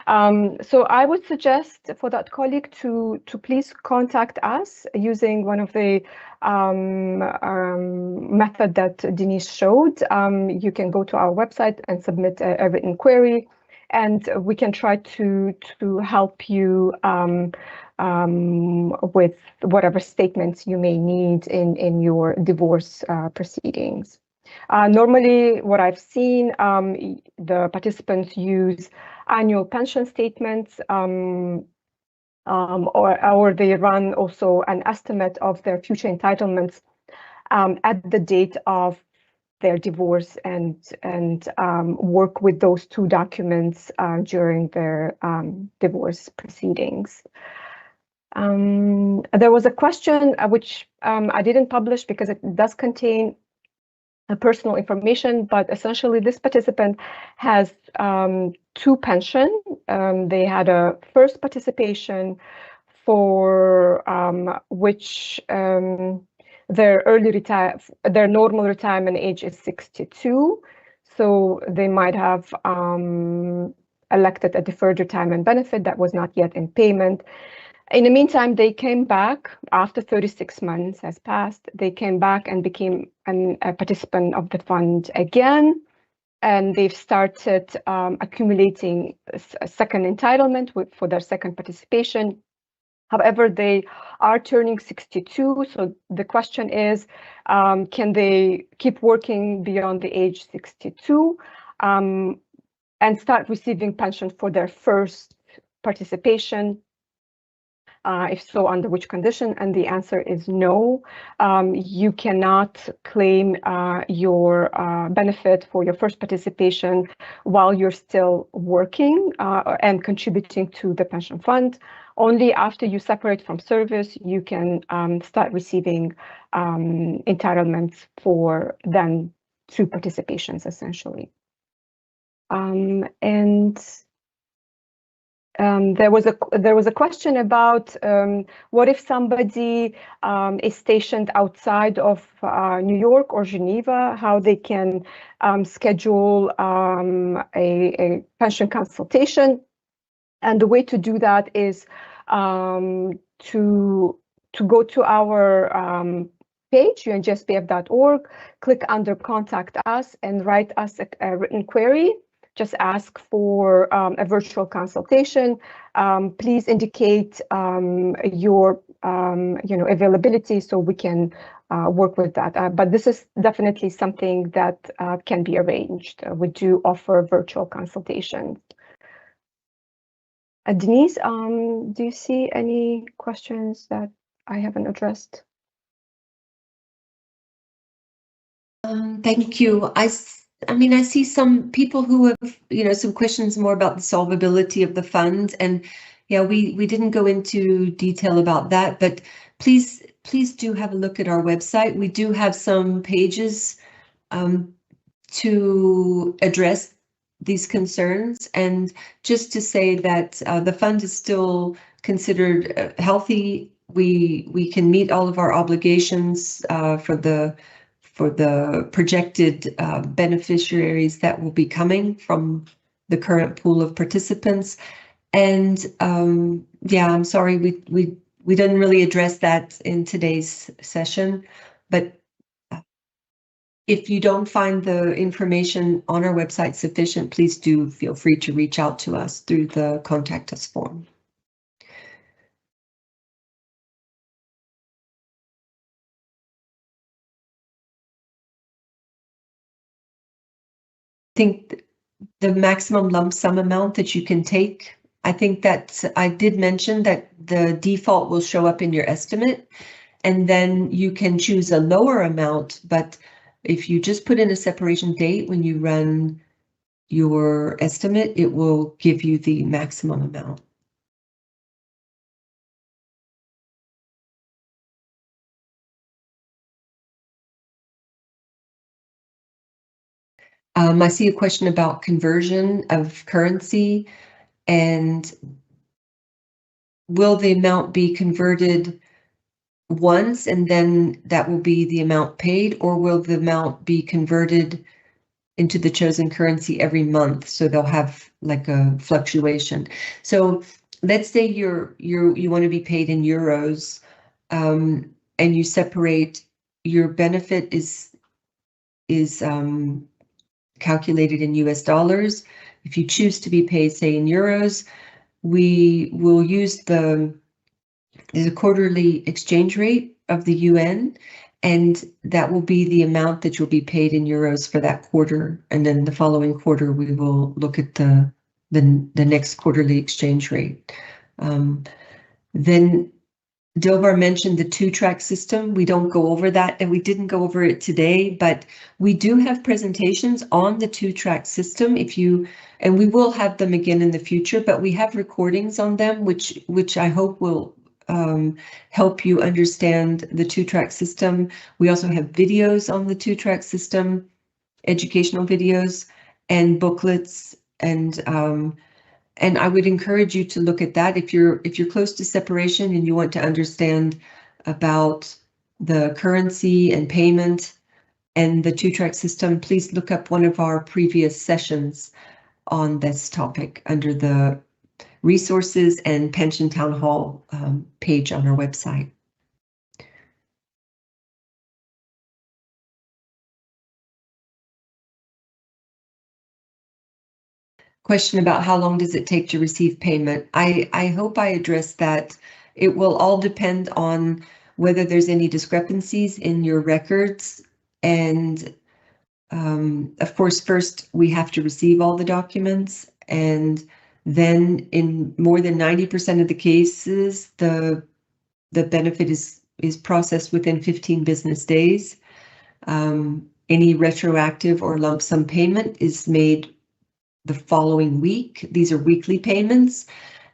So I would suggest for that colleague to please contact us using one of the method that Denise showed. You can go to our website and submit a written query, and we can try to help you with whatever statements you may need in your divorce proceedings. Normally, what I've seen, the participants use annual pension statements, or they run also an estimate of their future entitlements at the date of their divorce, and work with those two documents during their divorce proceedings. There was a question which I didn't publish because it does contain personal information, but essentially this participant has two pensions. They had a first participation for which their normal retirement age is 62, so they might have elected a deferred retirement benefit that was not yet in payment. In the meantime, they came back after 36 months has passed. They came back and became a participant of the fund again, and they've started accumulating a second entitlement for their second participation. However, they are turning 62, so the question is, can they keep working beyond the age 62 and start receiving pension for their first participation? If so, under which condition? And the answer is no. You cannot claim your benefit for your first participation while you're still working and contributing to the pension fund. Only after you separate from service, you can start receiving entitlements for then two participations, essentially. There was a question about what if somebody is stationed outside of New York or Geneva, how they can schedule a pension consultation. And the way to do that is to go to our page, UNJSPF.org, click under Contact Us and write us a written query. Just ask for a virtual consultation. Please indicate your availability so we can work with that. But this is definitely something that can be arranged. We do offer virtual consultations. Denise, do you see any questions that I haven't addressed? Thank you. I mean, I see some people who have, some questions more about the solvability of the fund, and yeah, we didn't go into detail about that, but please do have a look at our website. We do have some pages to address these concerns, and just to say that the fund is still considered healthy. We can meet all of our obligations for the projected beneficiaries that will be coming from the current pool of participants. And yeah, I'm sorry we didn't really address that in today's session, but if you don't find the information on our website sufficient, please do feel free to reach out to us through the Contact Us form. I think the maximum lump sum amount that you can take, I think that I did mention that the default will show up in your estimate, and then you can choose a lower amount, but if you just put in a separation date when you run your estimate, it will give you the maximum amount. I see a question about conversion of currency, and will the amount be converted once and then that will be the amount paid, or will the amount be converted into the chosen currency every month, so they'll have like a fluctuation? So let's say you want to be paid in euros, and you separate your benefit is calculated in US dollars. If you choose to be paid, say, in euros, we will use the quarterly exchange rate of the UN, and that will be the amount that you'll be paid in euros for that quarter. And then the following quarter, we will look at the next quarterly exchange rate. Then Dilbar mentioned the two-track system. We don't go over that, and we didn't go over it today, but we do have presentations on the two-track system. And we will have them again in the future, but we have recordings on them, which I hope will help you understand the two-track system. We also have videos on the two-track system, educational videos and booklets, and I would encourage you to look at that if you're close to separation and you want to understand about the currency and payment and the two-track system. Please look up one of our previous sessions on this topic under the resources and pension town hall page on our website. Question about how long does it take to receive payment? I hope I addressed that. It will all depend on whether there's any discrepancies in your records. And of course, first we have to receive all the documents, and then in more than 90% of the cases, the benefit is processed within 15 business days. Any retroactive or lump sum payment is made the following week. These are weekly payments.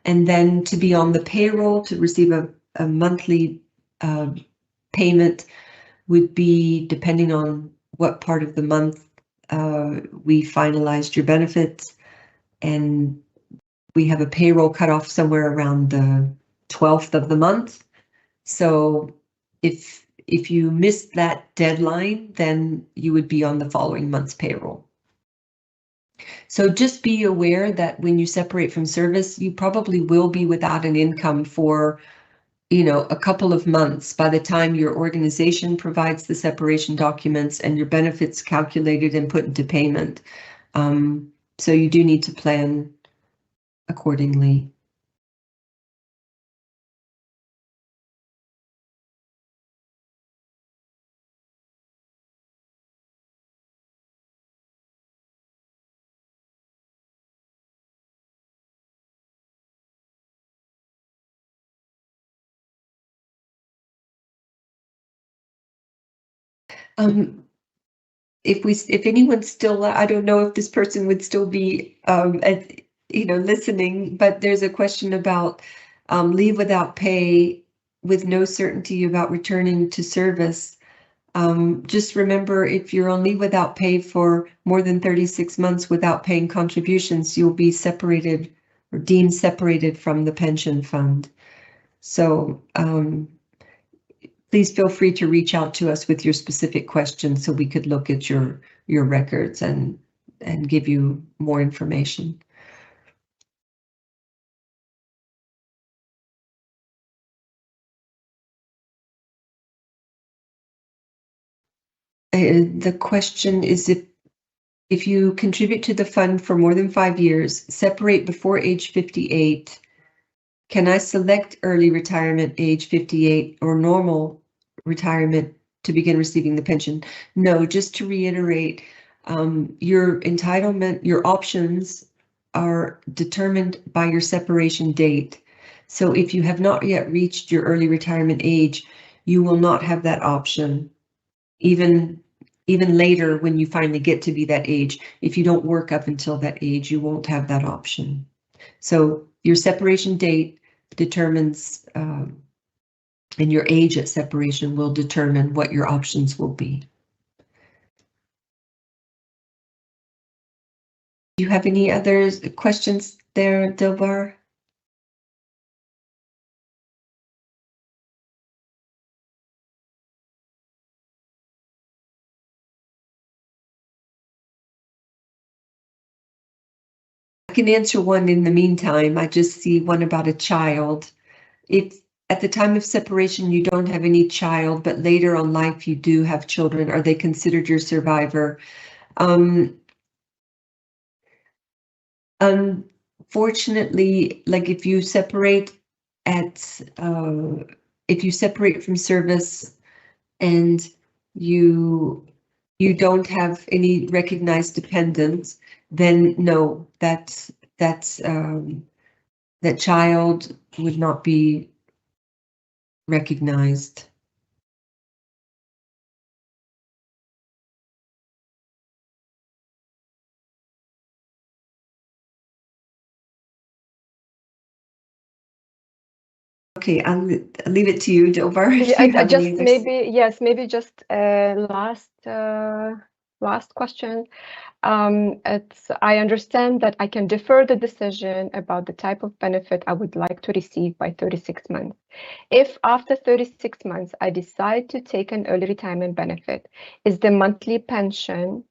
And then to be on the payroll, to receive a monthly payment would be depending on what part of the month we finalized your benefits. And we have a payroll cutoff somewhere around the 12th of the month. So if you missed that deadline, then you would be on the following month's payroll. So just be aware that when you separate from service, you probably will be without an income for, a couple of months by the time your organization provides the separation documents and your benefits calculated and put into payment. So you do need to plan accordingly. If anyone's still, I don't know if this person would still be, listening, but there's a question about leave without pay with no certainty about returning to service. Just remember, if you're on leave without pay for more than 36 months without paying contributions, you'll be separated or deemed separated from the pension fund. So please feel free to reach out to us with your specific questions so we could look at your records and give you more information. The question is, if you contribute to the fund for more than 5 years, separate before age 58, can I select early retirement age 58 or normal retirement to begin receiving the pension? No, just to reiterate, your entitlement, your options are determined by your separation date. So if you have not yet reached your early retirement age, you will not have that option. Even later, when you finally get to be that age, if you don't work up until that age, you won't have that option. So your separation date determines, and your age at separation will determine what your options will be. Do you have any other questions there, Dilbar? I can answer one in the meantime. I just see one about a child. If at the time of separation you don't have any child, but later on life you do have children, are they considered your survivor? Unfortunately, like if you separate from service and you don't have any recognized dependents, then no, that child would not be recognized. Okay, I'll leave it to you, Dilbar. Maybe just last question. I understand that I can defer the decision about the type of benefit I would like to receive by 36 months. If after 36 months I decide to take an early retirement benefit, is the monthly pension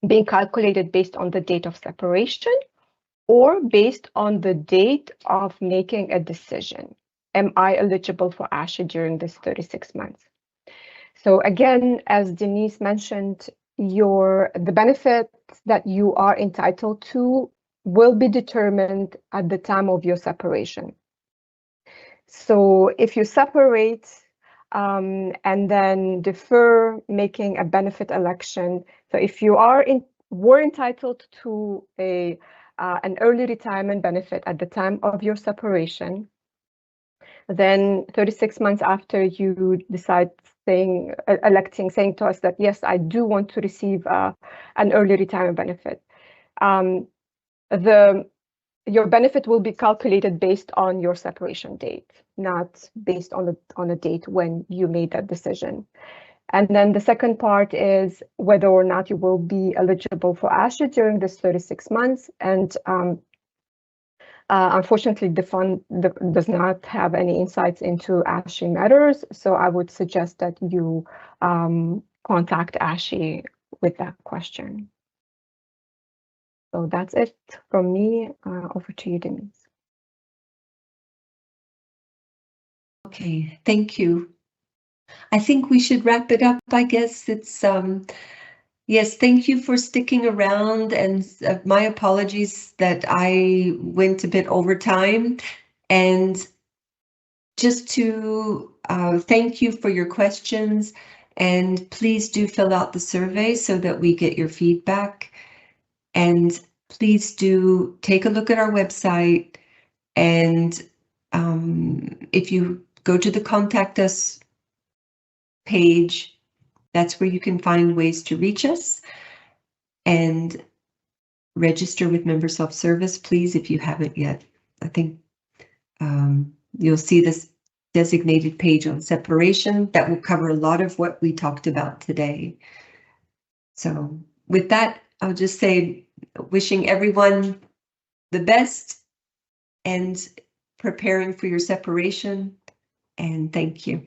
being calculated based on the date of separation or based on the date of making a decision? Am I eligible for ASHA during this 36 months? So again, as Denise mentioned, the benefits that you are entitled to will be determined at the time of your separation. So if you separate and then defer making a benefit election, so if you were entitled to an early retirement benefit at the time of your separation, then 36 months after you decide saying to us that, yes, I do want to receive an early retirement benefit, your benefit will be calculated based on your separation date, not based on a date when you made that decision. And then the second part is whether or not you will be eligible for ASHA during this 36 months. And unfortunately, the fund does not have any insights into ASHI matters, so I would suggest that you contact ASHI with that question. So that's it from me. Over to you, Denise. Okay, thank you. I think we should wrap it up. I guess it's yes, thank you for sticking around, and my apologies that I went a bit over time. And just to thank you for your questions, and please do fill out the survey so that we get your feedback. And please do take a look at our website, and if you go to the Contact Us page, That's where you can find ways to reach us and register with Member Self-Service, please, if you haven't yet. I think you'll see this designated page on separation that will cover a lot of what we talked about today. So with that, I'll just say wishing everyone the best and preparing for your separation, and thank you.